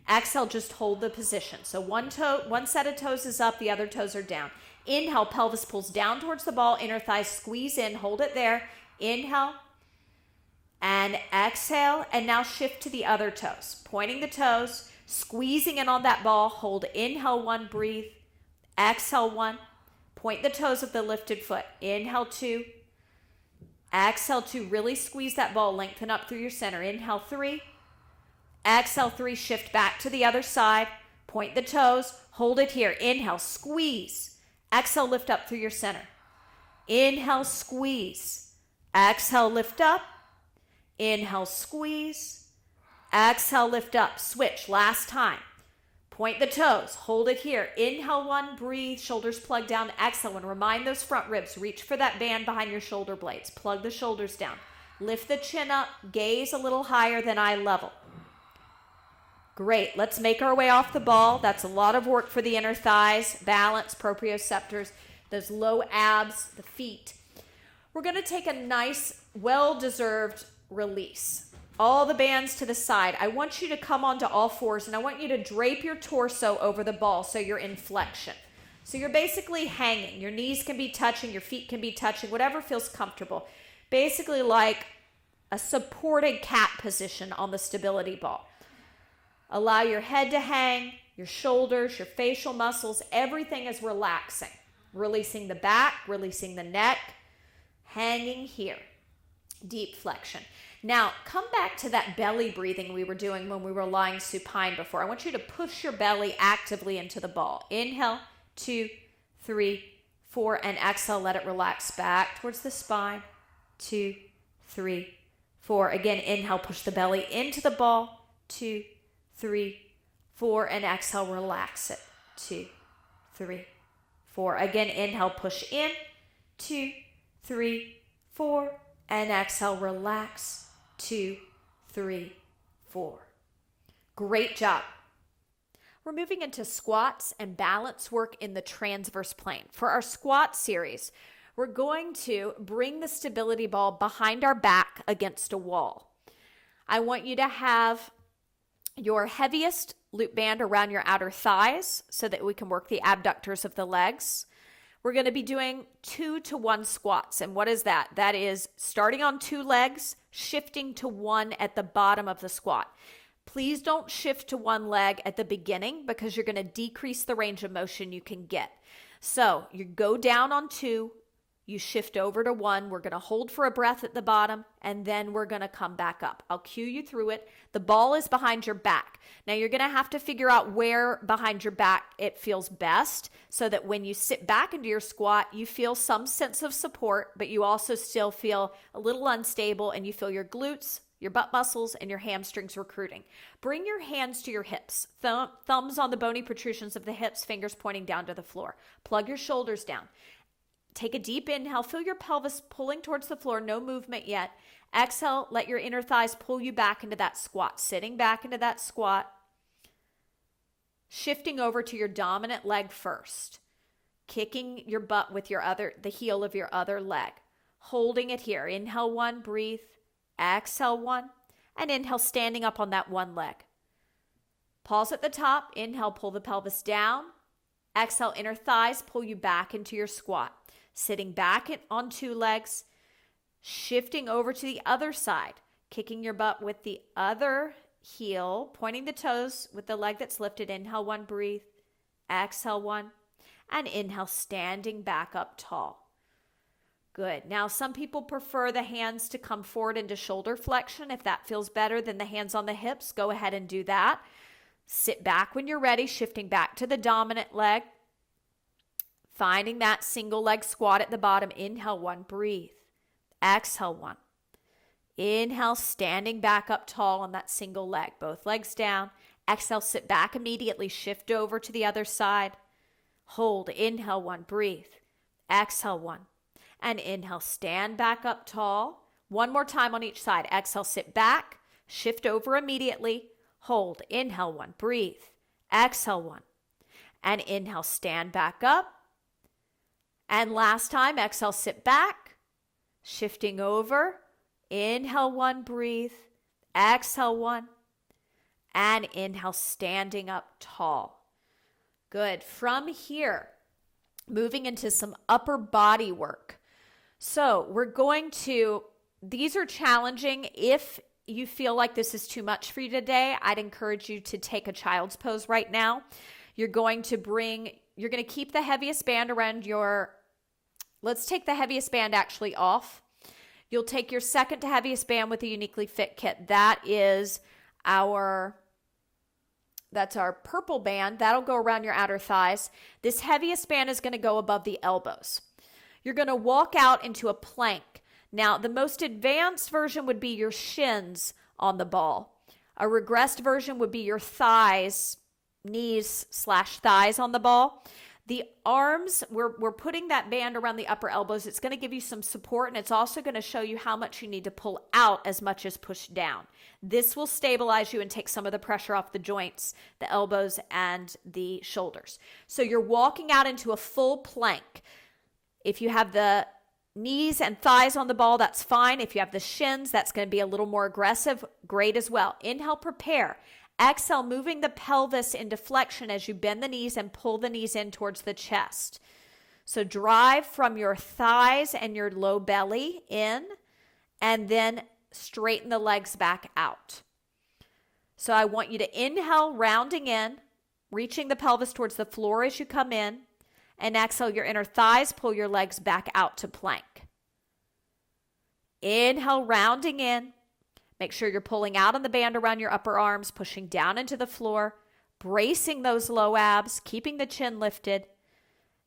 Exhale, just hold the position. So one set of toes is up, the other toes are down. Inhale, pelvis pulls down towards the ball, inner thighs squeeze in, hold it there. Inhale and exhale, and now shift to the other toes. Pointing the toes, squeezing in on that ball, hold, inhale 1, breathe, exhale 1, point the toes of the lifted foot, inhale 2, exhale 2, really squeeze that ball, lengthen up through your center, inhale 3, exhale 3, shift back to the other side, point the toes, hold it here, inhale, squeeze, exhale, lift up through your center, inhale, squeeze, exhale, lift up, inhale, squeeze, exhale, lift up, switch, last time. Point the toes, hold it here. Inhale 1, breathe, shoulders plug down, exhale 1. Remind those front ribs, reach for that band behind your shoulder blades. Plug the shoulders down. Lift the chin up, gaze a little higher than eye level. Great, let's make our way off the ball. That's a lot of work for the inner thighs, balance, proprioceptors, those low abs, the feet. We're going to take a nice, well-deserved release. All the bands to the side. I want you to come onto all fours, and I want you to drape your torso over the ball so you're in flexion. So you're basically hanging. Your knees can be touching, your feet can be touching, whatever feels comfortable. Basically like a supported cat position on the stability ball. Allow your head to hang, your shoulders, your facial muscles, everything is relaxing. Releasing the back, releasing the neck, hanging here. Deep flexion. Now, come back to that belly breathing we were doing when we were lying supine before. I want you to push your belly actively into the ball. Inhale, 2, 3, 4, and exhale, let it relax back towards the spine. 2, 3, 4. Again, inhale, push the belly into the ball. 2, 3, 4, and exhale, relax it. 2, 3, 4. Again, inhale, push in. 2, 3, 4, and exhale, relax. 2, 3, 4. Great job. We're moving into squats and balance work in the transverse plane. For our squat series, we're going to bring the stability ball behind our back against a wall. I want you to have your heaviest loop band around your outer thighs so that we can work the abductors of the legs. We're going to be doing 2-to-1 squats. And what is that? That is starting on 2 legs, shifting to 1 at the bottom of the squat. Please don't shift to 1 leg at the beginning because you're going to decrease the range of motion you can get. So you go down on 2, you shift over to 1. We're going to hold for a breath at the bottom, and then we're going to come back up. I'll cue you through it. The ball is behind your back. Now you're going to have to figure out where behind your back it feels best so that when you sit back into your squat, you feel some sense of support, but you also still feel a little unstable and you feel your glutes, your butt muscles, and your hamstrings recruiting. Bring your hands to your hips, thumbs on the bony protrusions of the hips, fingers pointing down to the floor. Plug your shoulders down. Take a deep inhale, feel your pelvis pulling towards the floor, no movement yet. Exhale, let your inner thighs pull you back into that squat, sitting back into that squat, shifting over to your dominant leg first, kicking your butt with the heel of your other leg, holding it here. Inhale 1, breathe. Exhale 1, and inhale, standing up on that 1 leg. Pause at the top. Inhale, pull the pelvis down. Exhale, inner thighs pull you back into your squat. Sitting back on 2 legs, shifting over to the other side, kicking your butt with the other heel, pointing the toes with the leg that's lifted. Inhale 1, breathe. Exhale 1, and inhale, standing back up tall. Good. Now, some people prefer the hands to come forward into shoulder flexion. If that feels better than the hands on the hips, go ahead and do that. Sit back when you're ready, shifting back to the dominant leg. Finding that single leg squat at the bottom. Inhale 1, breathe. Exhale 1. Inhale, standing back up tall on that single leg. Both legs down. Exhale, sit back immediately. Shift over to the other side. Hold. Inhale 1, breathe. Exhale 1. And inhale, stand back up tall. One more time on each side. Exhale, sit back. Shift over immediately. Hold. Inhale 1, breathe. Exhale 1. And inhale, stand back up. And last time, exhale, sit back. Shifting over. Inhale 1, breathe. Exhale 1. And inhale, standing up tall. Good. From here, moving into some upper body work. So these are challenging. If you feel like this is too much for you today, I'd encourage you to take a child's pose right now. You're going to keep the heaviest band around let's take the heaviest band actually off. You'll take your second to heaviest band with the YouniquelyFit kit. That's our purple band. That'll go around your outer thighs. This heaviest band is going to go above the elbows. You're going to walk out into a plank. Now, the most advanced version would be your shins on the ball. A regressed version would be your knees/thighs on the ball. The arms, we're putting that band around the upper elbows. It's going to give you some support, and it's also going to show you how much you need to pull out as much as push down. This will stabilize you and take some of the pressure off the joints, the elbows, and the shoulders. So you're walking out into a full plank. If you have the knees and thighs on the ball, that's fine. If you have the shins, that's going to be a little more aggressive. Great as well. Inhale, prepare. Exhale, moving the pelvis into flexion as you bend the knees and pull the knees in towards the chest. So drive from your thighs and your low belly in, and then straighten the legs back out. So I want you to inhale, rounding in, reaching the pelvis towards the floor as you come in. And exhale, your inner thighs, pull your legs back out to plank. Inhale, rounding in, Make sure you're pulling out on the band around your upper arms, pushing down into the floor, bracing those low abs, keeping the chin lifted,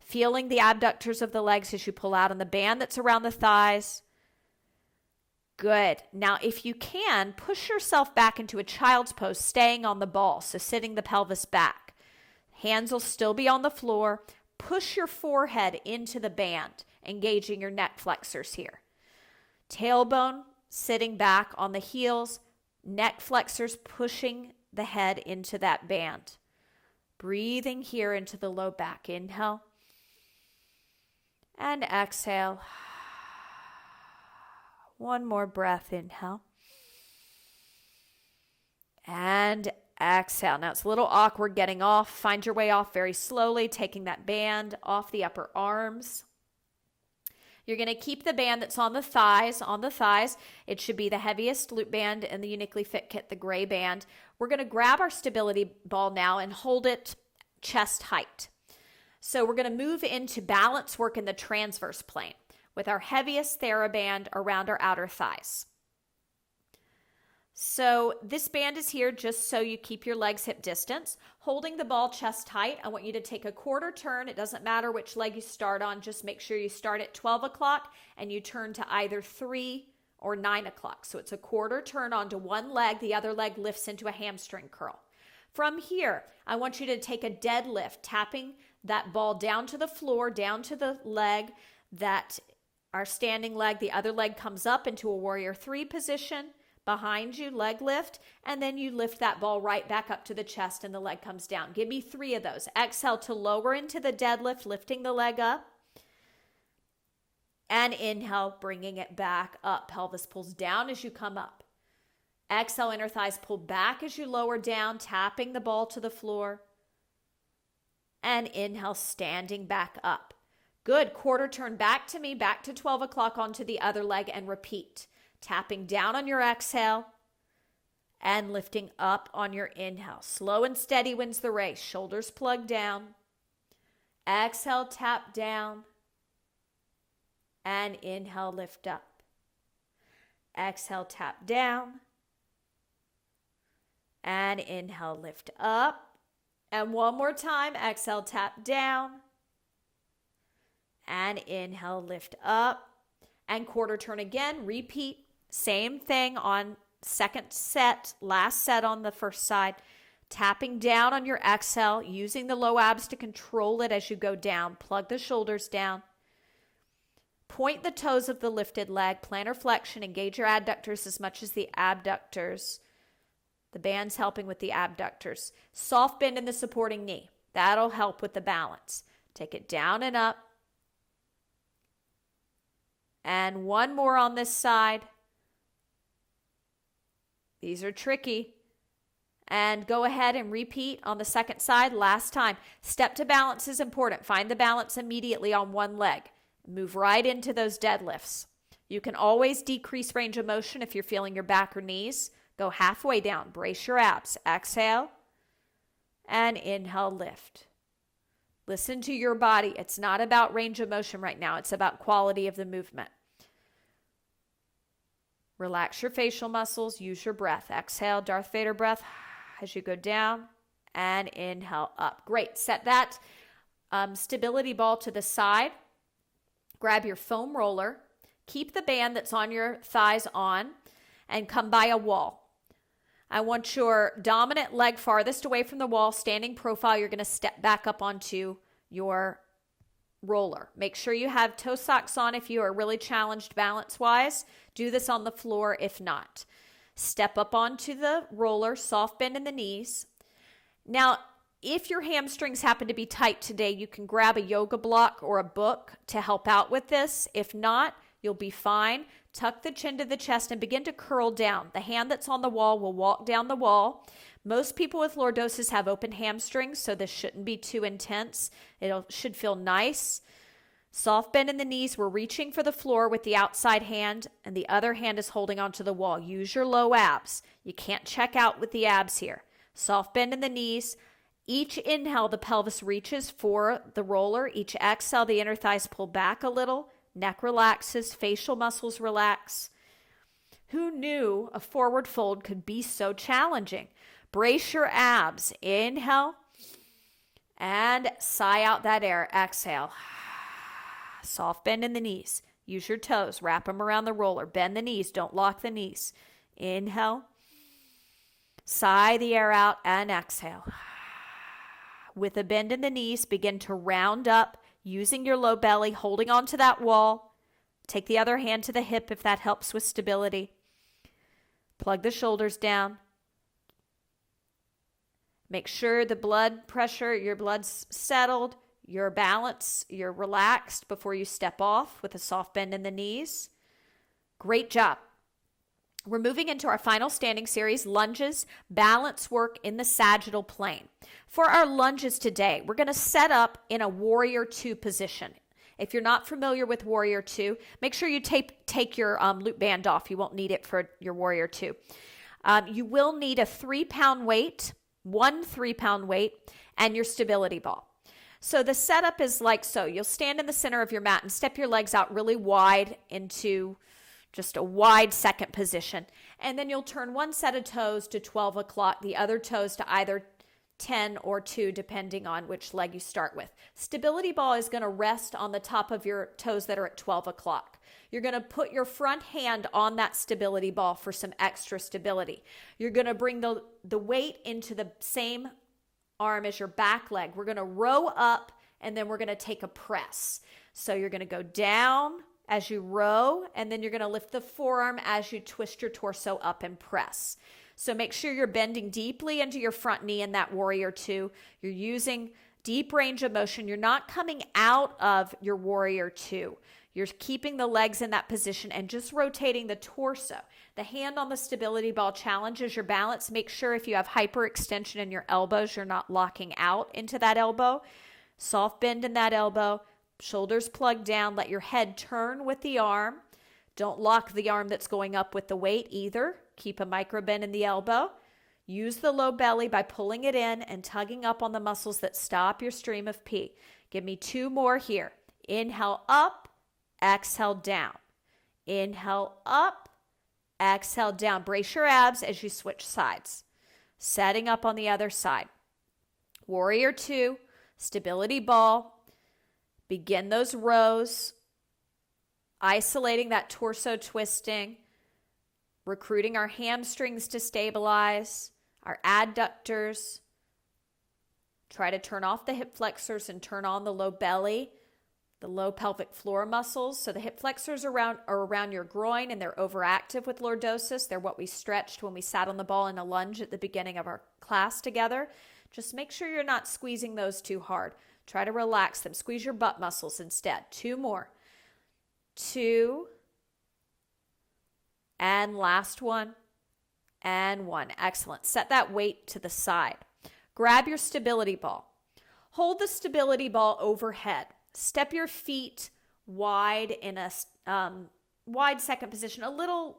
feeling the abductors of the legs as you pull out on the band that's around the thighs. Good. Now, if you can, push yourself back into a child's pose, staying on the ball, so sitting the pelvis back. Hands will still be on the floor. Push your forehead into the band, engaging your neck flexors here. Tailbone sitting back on the heels, neck flexors pushing the head into that band. Breathing here into the low back. Inhale and exhale. One more breath. Inhale and exhale. Now it's a little awkward getting off. Find your way off very slowly, taking that band off the upper arms. You're going to keep the band that's on the thighs. It should be the heaviest loop band in the YouniquelyFit kit, the gray band. We're going to grab our stability ball now and hold it chest height. So we're going to move into balance work in the transverse plane with our heaviest Theraband around our outer thighs. So this band is here just so you keep your legs hip distance. Holding the ball chest height, I want you to take a quarter turn. It doesn't matter which leg you start on. Just make sure you start at 12 o'clock and you turn to either 3 or 9 o'clock. So it's a quarter turn onto one leg. The other leg lifts into a hamstring curl. From here, I want you to take a deadlift, tapping that ball down to the floor, down to the leg, that our standing leg. The other leg comes up into a warrior 3 position. Behind you, leg lift, and then you lift that ball right back up to the chest and the leg comes down. Give me 3 of those. Exhale to lower into the deadlift, lifting the leg up. And inhale, bringing it back up. Pelvis pulls down as you come up. Exhale, inner thighs pull back as you lower down, tapping the ball to the floor. And inhale, standing back up. Good. Quarter turn back to me, back to 12 o'clock onto the other leg, and repeat. Tapping down on your exhale and lifting up on your inhale. Slow and steady wins the race. Shoulders plug down. Exhale, tap down. And inhale, lift up. Exhale, tap down. And inhale, lift up. And one more time. Exhale, tap down. And inhale, lift up. And quarter turn again. Repeat. Same thing on second set, last set on the first side. Tapping down on your exhale, using the low abs to control it as you go down. Plug the shoulders down. Point the toes of the lifted leg. Plantar flexion. Engage your adductors as much as the abductors. The band's helping with the abductors. Soft bend in the supporting knee. That'll help with the balance. Take it down and up. And one more on this side. These are tricky. And go ahead and repeat on the second side. Last time. Step to balance is important. Find the balance immediately on one leg. Move right into those deadlifts. You can always decrease range of motion if you're feeling your back or knees. Go halfway down. Brace your abs. Exhale. And inhale, lift. Listen to your body. It's not about range of motion right now. It's about quality of the movement. Relax your facial muscles. Use your breath. Exhale, Darth Vader breath as you go down, and inhale up. Great. Set that stability ball to the side. Grab your foam roller. Keep the band that's on your thighs on and come by a wall. I want your dominant leg farthest away from the wall, standing profile. You're going to step back up onto your roller. Make sure you have ToeSox on if you are really challenged balance-wise. Do this on the floor if not. Step up onto the roller, soft bend in the knees. Now, if your hamstrings happen to be tight today, you can grab a yoga block or a book to help out with this. If not, you'll be fine. Tuck the chin to the chest and begin to curl down. The hand that's on the wall will walk down the wall. Most people with lordosis have open hamstrings, so this shouldn't be too intense. It should feel nice. Soft bend in the knees. We're reaching for the floor with the outside hand, and the other hand is holding onto the wall. Use your low abs. You can't check out with the abs here. Soft bend in the knees. Each inhale, the pelvis reaches for the roller. Each exhale, the inner thighs pull back a little. Neck relaxes. Facial muscles relax. Who knew a forward fold could be so challenging? Brace your abs. Inhale and sigh out that air. Exhale. Soft bend in the knees. Use your toes. Wrap them around the roller. Bend the knees. Don't lock the knees. Inhale. Sigh the air out and exhale. With a bend in the knees, begin to round up using your low belly, holding onto that wall. Take the other hand to the hip if that helps with stability. Plug the shoulders down. Make sure the blood pressure, your blood's settled, your balance, you're relaxed before you step off with a soft bend in the knees. Great job. We're moving into our final standing series, lunges, balance work in the sagittal plane. For our lunges today, we're going to set up in a warrior 2 position. If you're not familiar with warrior 2, make sure you take your loop band off. You won't need it for your warrior 2. You will need a 3-pound weight, 1 3-pound weight, and your stability ball. So the setup is like so. You'll stand in the center of your mat and step your legs out really wide into just a wide second position. And then you'll turn one set of toes to 12 o'clock, the other toes to either 10 or 2, depending on which leg you start with. Stability ball is going to rest on the top of your toes that are at 12 o'clock. You're going to put your front hand on that stability ball for some extra stability. You're going to bring the weight into the same arm as your back leg. We're going to row up and then we're going to take a press. So you're going to go down as you row, and then you're going to lift the forearm as you twist your torso up and press. So make sure you're bending deeply into your front knee in that warrior 2. You're using deep range of motion. You're not coming out of your warrior 2. You're keeping the legs in that position and just rotating the torso. The hand on the stability ball challenges your balance. Make sure if you have hyperextension in your elbows, you're not locking out into that elbow. Soft bend in that elbow. Shoulders plugged down. Let your head turn with the arm. Don't lock the arm that's going up with the weight either. Keep a micro bend in the elbow. Use the low belly by pulling it in and tugging up on the muscles that stop your stream of pee. Give me 2 more here. Inhale up, exhale down. Inhale up, exhale down. Brace your abs as you switch sides. Setting up on the other side. Warrior 2, stability ball. Begin those rows, isolating that torso twisting, recruiting our hamstrings to stabilize, our adductors. Try to turn off the hip flexors and turn on the low belly, the low pelvic floor muscles. So the hip flexors are around your groin and they're overactive with lordosis. They're what we stretched when we sat on the ball in a lunge at the beginning of our class together. Just make sure you're not squeezing those too hard. Try to relax them. Squeeze your butt muscles instead. 2 more. 2. And last one. And 1. Excellent. Set that weight to the side. Grab your stability ball. Hold the stability ball overhead. Step your feet wide in a wide second position. A little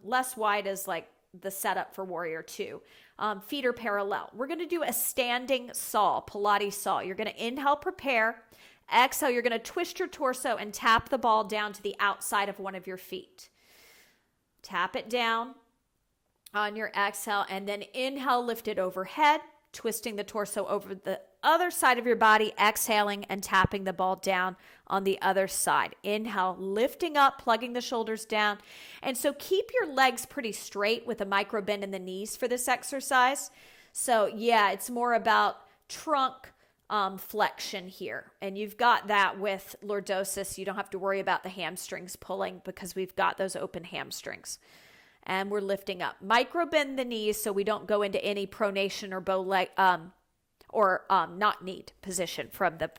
less wide as like the setup for warrior 2. Feet are parallel. We're going to do a standing saw, Pilates saw. You're going to inhale, prepare. Exhale, you're going to twist your torso and tap the ball down to the outside of one of your feet. Tap it down on your exhale, and then inhale, lift it overhead, twisting the torso over the other side of your body, exhaling and tapping the ball down on the other side. Inhale, lifting up, plugging the shoulders down. And so keep your legs pretty straight with a micro bend in the knees for this exercise. So yeah, it's more about trunk flexion here. And you've got that with lordosis. You don't have to worry about the hamstrings pulling because we've got those open hamstrings. And we're lifting up. Micro bend the knees so we don't go into any pronation or bow leg not kneed position from the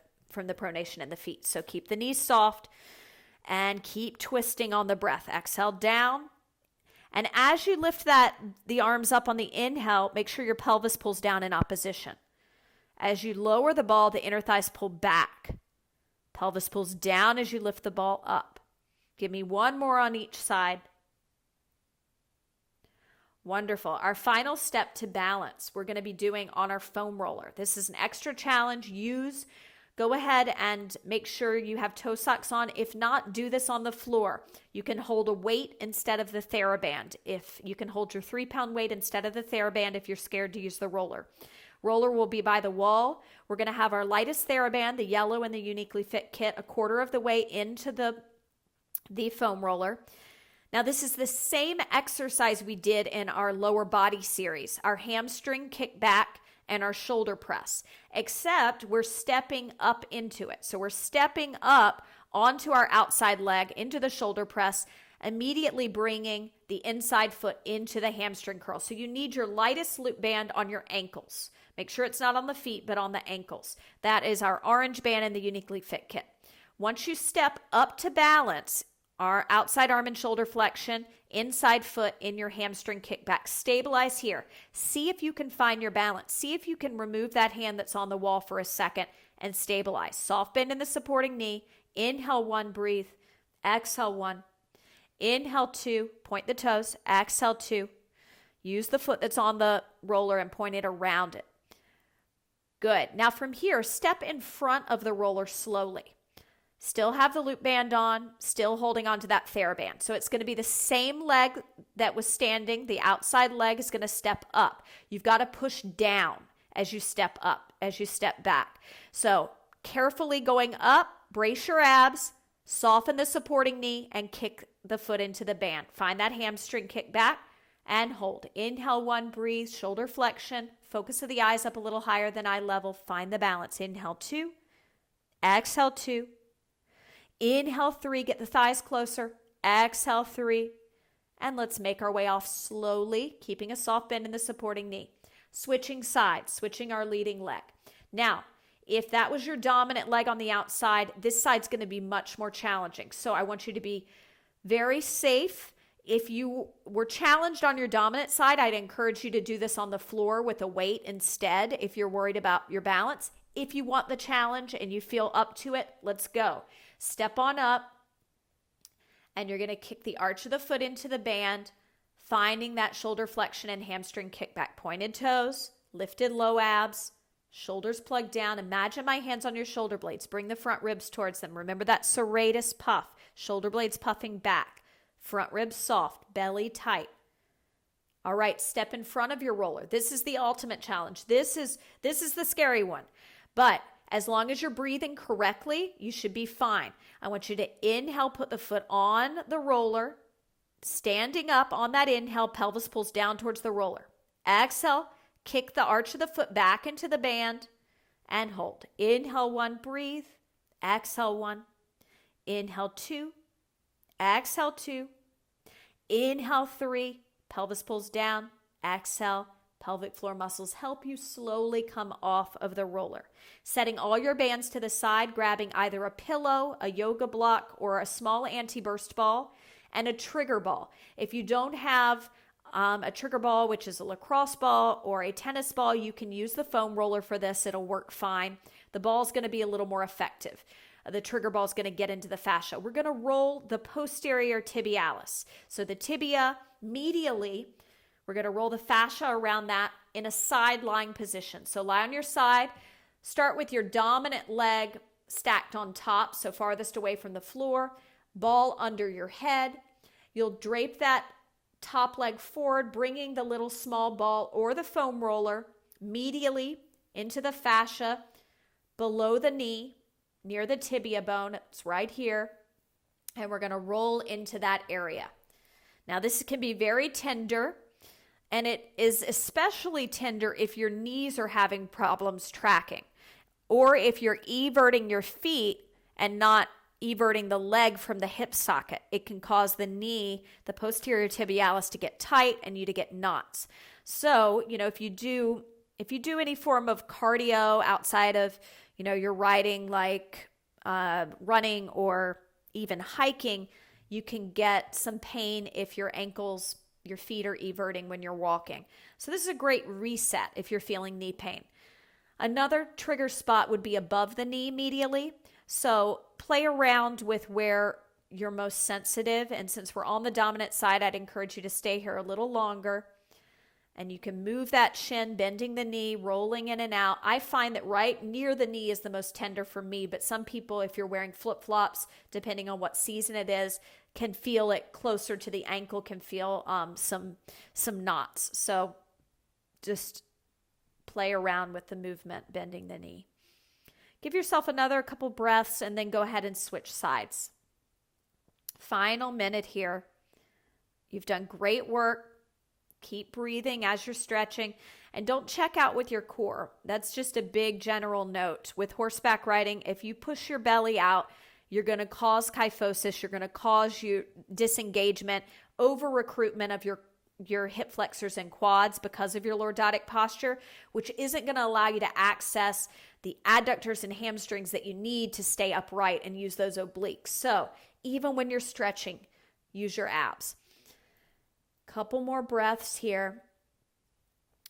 pronation in the feet. So keep the knees soft and keep twisting on the breath. Exhale down. And as you lift the arms up on the inhale, make sure your pelvis pulls down in opposition. As you lower the ball, the inner thighs pull back. Pelvis pulls down as you lift the ball up. Give me 1 more on each side. Wonderful. Our final step to balance, we're going to be doing on our foam roller. This is an extra challenge. go ahead and make sure you have ToeSox on. If not, do this on the floor. You can hold a weight instead of the Theraband. If you can hold your 3-pound weight instead of the Theraband if you're scared to use the roller. Roller will be by the wall. We're going to have our lightest Theraband, the yellow in the YouniquelyFit kit, a quarter of the way into the foam roller. Now, this is the same exercise we did in our lower body series, our hamstring kickback and our shoulder press, except we're stepping up into it. So we're stepping up onto our outside leg, into the shoulder press, immediately bringing the inside foot into the hamstring curl. So you need your lightest loop band on your ankles. Make sure it's not on the feet, but on the ankles. That is our orange band in the YouniquelyFit kit. Once you step up to balance, our outside arm and shoulder flexion, inside foot in your hamstring kickback. Stabilize here. See if you can find your balance. See if you can remove that hand that's on the wall for a second and stabilize. Soft bend in the supporting knee. Inhale 1, breathe. Exhale 1. Inhale 2, point the toes. Exhale 2. Use the foot that's on the roller and point it around it. Good. Now from here, step in front of the roller slowly. Still have the loop band on, still holding on to that Theraband. So it's going to be the same leg that was standing. The outside leg is going to step up. You've got to push down as you step up, as you step back. So carefully going up, brace your abs, soften the supporting knee, and kick the foot into the band. Find that hamstring kick back and hold. Inhale 1, breathe, shoulder flexion. Focus of the eyes up a little higher than eye level. Find the balance. Inhale 2, exhale 2. Inhale 3, get the thighs closer. Exhale 3. And let's make our way off slowly, keeping a soft bend in the supporting knee. Switching sides, switching our leading leg. Now, if that was your dominant leg on the outside, this side's going to be much more challenging. So I want you to be very safe. If you were challenged on your dominant side, I'd encourage you to do this on the floor with a weight instead if you're worried about your balance. If you want the challenge and you feel up to it, let's go. Step on up, and you're going to kick the arch of the foot into the band, finding that shoulder flexion and hamstring kickback. Pointed toes, lifted low abs, shoulders plugged down. Imagine my hands on your shoulder blades. Bring the front ribs towards them. Remember that serratus puff. Shoulder blades puffing back. Front ribs soft, belly tight. All right, step in front of your roller. This is the ultimate challenge. This is the scary one. But as long as you're breathing correctly, you should be fine. I want you to inhale, put the foot on the roller, standing up on that inhale, pelvis pulls down towards the roller. Exhale, kick the arch of the foot back into the band and hold. Inhale 1, breathe. Exhale 1. Inhale 2. Exhale 2. Inhale 3. Pelvis pulls down. Exhale. Pelvic floor muscles help you slowly come off of the roller. Setting all your bands to the side, grabbing either a pillow, a yoga block, or a small anti-burst ball, and a trigger ball. If you don't have a trigger ball, which is a lacrosse ball or a tennis ball, you can use the foam roller for this. It'll work fine. The ball is going to be a little more effective. The trigger ball is going to get into the fascia. We're going to roll the posterior tibialis. So the tibia medially, we're going to roll the fascia around that in a side lying position. So lie on your side. Start with your dominant leg stacked on top, so farthest away from the floor. Ball under your head. You'll drape that top leg forward, bringing the little small ball or the foam roller medially into the fascia below the knee, near the tibia bone. It's right here. And we're going to roll into that area. Now, this can be very tender. And it is especially tender if your knees are having problems tracking, or if you're everting your feet and not everting the leg from the hip socket. It can cause the knee, the posterior tibialis, to get tight and you to get knots. So, if you do any form of cardio outside of, you're riding, like running or even hiking, you can get some pain if your feet are everting when you're walking. So this is a great reset if you're feeling knee pain. Another trigger spot would be above the knee medially. So play around with where you're most sensitive. And since we're on the dominant side, I'd encourage you to stay here a little longer. And you can move that shin, bending the knee, rolling in and out. I find that right near the knee is the most tender for me, but some people, if you're wearing flip-flops, depending on what season it is, can feel it closer to the ankle, can feel some knots. So just play around with the movement, bending the knee. Give yourself another couple breaths and then go ahead and switch sides. Final minute here. You've done great work. Keep breathing as you're stretching, and don't check out with your core. That's just a big general note. With horseback riding, if you push your belly out, you're going to cause kyphosis. You're going to cause you disengagement, over recruitment of your hip flexors and quads because of your lordotic posture, which isn't going to allow you to access the adductors and hamstrings that you need to stay upright and use those obliques. So even when you're stretching, use your abs. Couple more breaths here.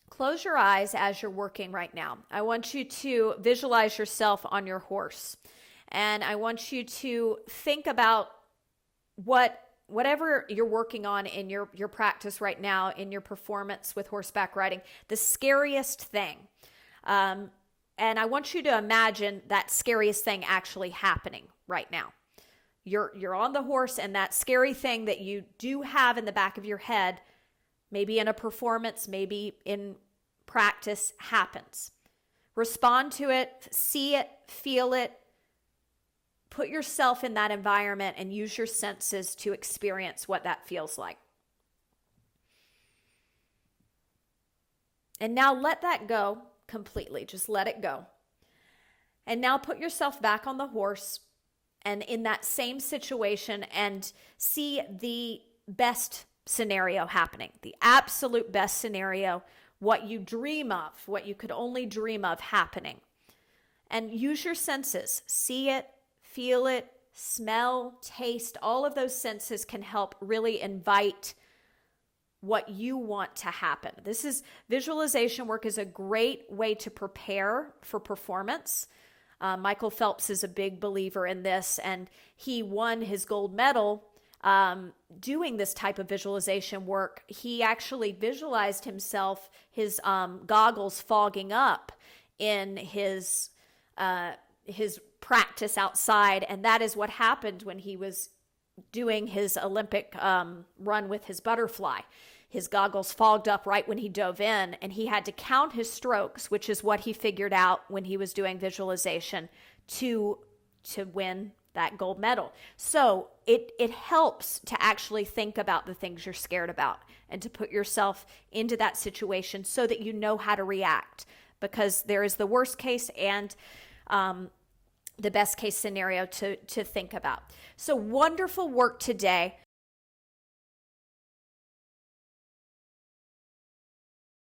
Close your eyes as you're working right now. I want you to visualize yourself on your horse. And I want you to think about whatever you're working on in your practice right now, in your performance with horseback riding, the scariest thing. And I want you to imagine that scariest thing actually happening right now. You're on the horse, and that scary thing that you do have in the back of your head, maybe in a performance, maybe in practice, happens. Respond to it, see it, feel it. Put yourself in that environment and use your senses to experience what that feels like. And now let that go completely. Just let it go. And now put yourself back on the horse and in that same situation and see the best scenario happening, the absolute best scenario, what you dream of, what you could only dream of happening. And use your senses. See it, feel it, smell, taste. All of those senses can help really invite what you want to happen. Visualization work is a great way to prepare for performance. Michael Phelps is a big believer in this, and he won his gold medal doing this type of visualization work. He actually visualized himself, his goggles fogging up in his practice outside, and that is what happened when he was doing his Olympic run with his butterfly. His goggles fogged up right when he dove in, and he had to count his strokes, which is what he figured out when he was doing visualization to win that gold medal. So it helps to actually think about the things you're scared about and to put yourself into that situation so that you know how to react, because there is the worst case and the best case scenario to think about. So wonderful work today.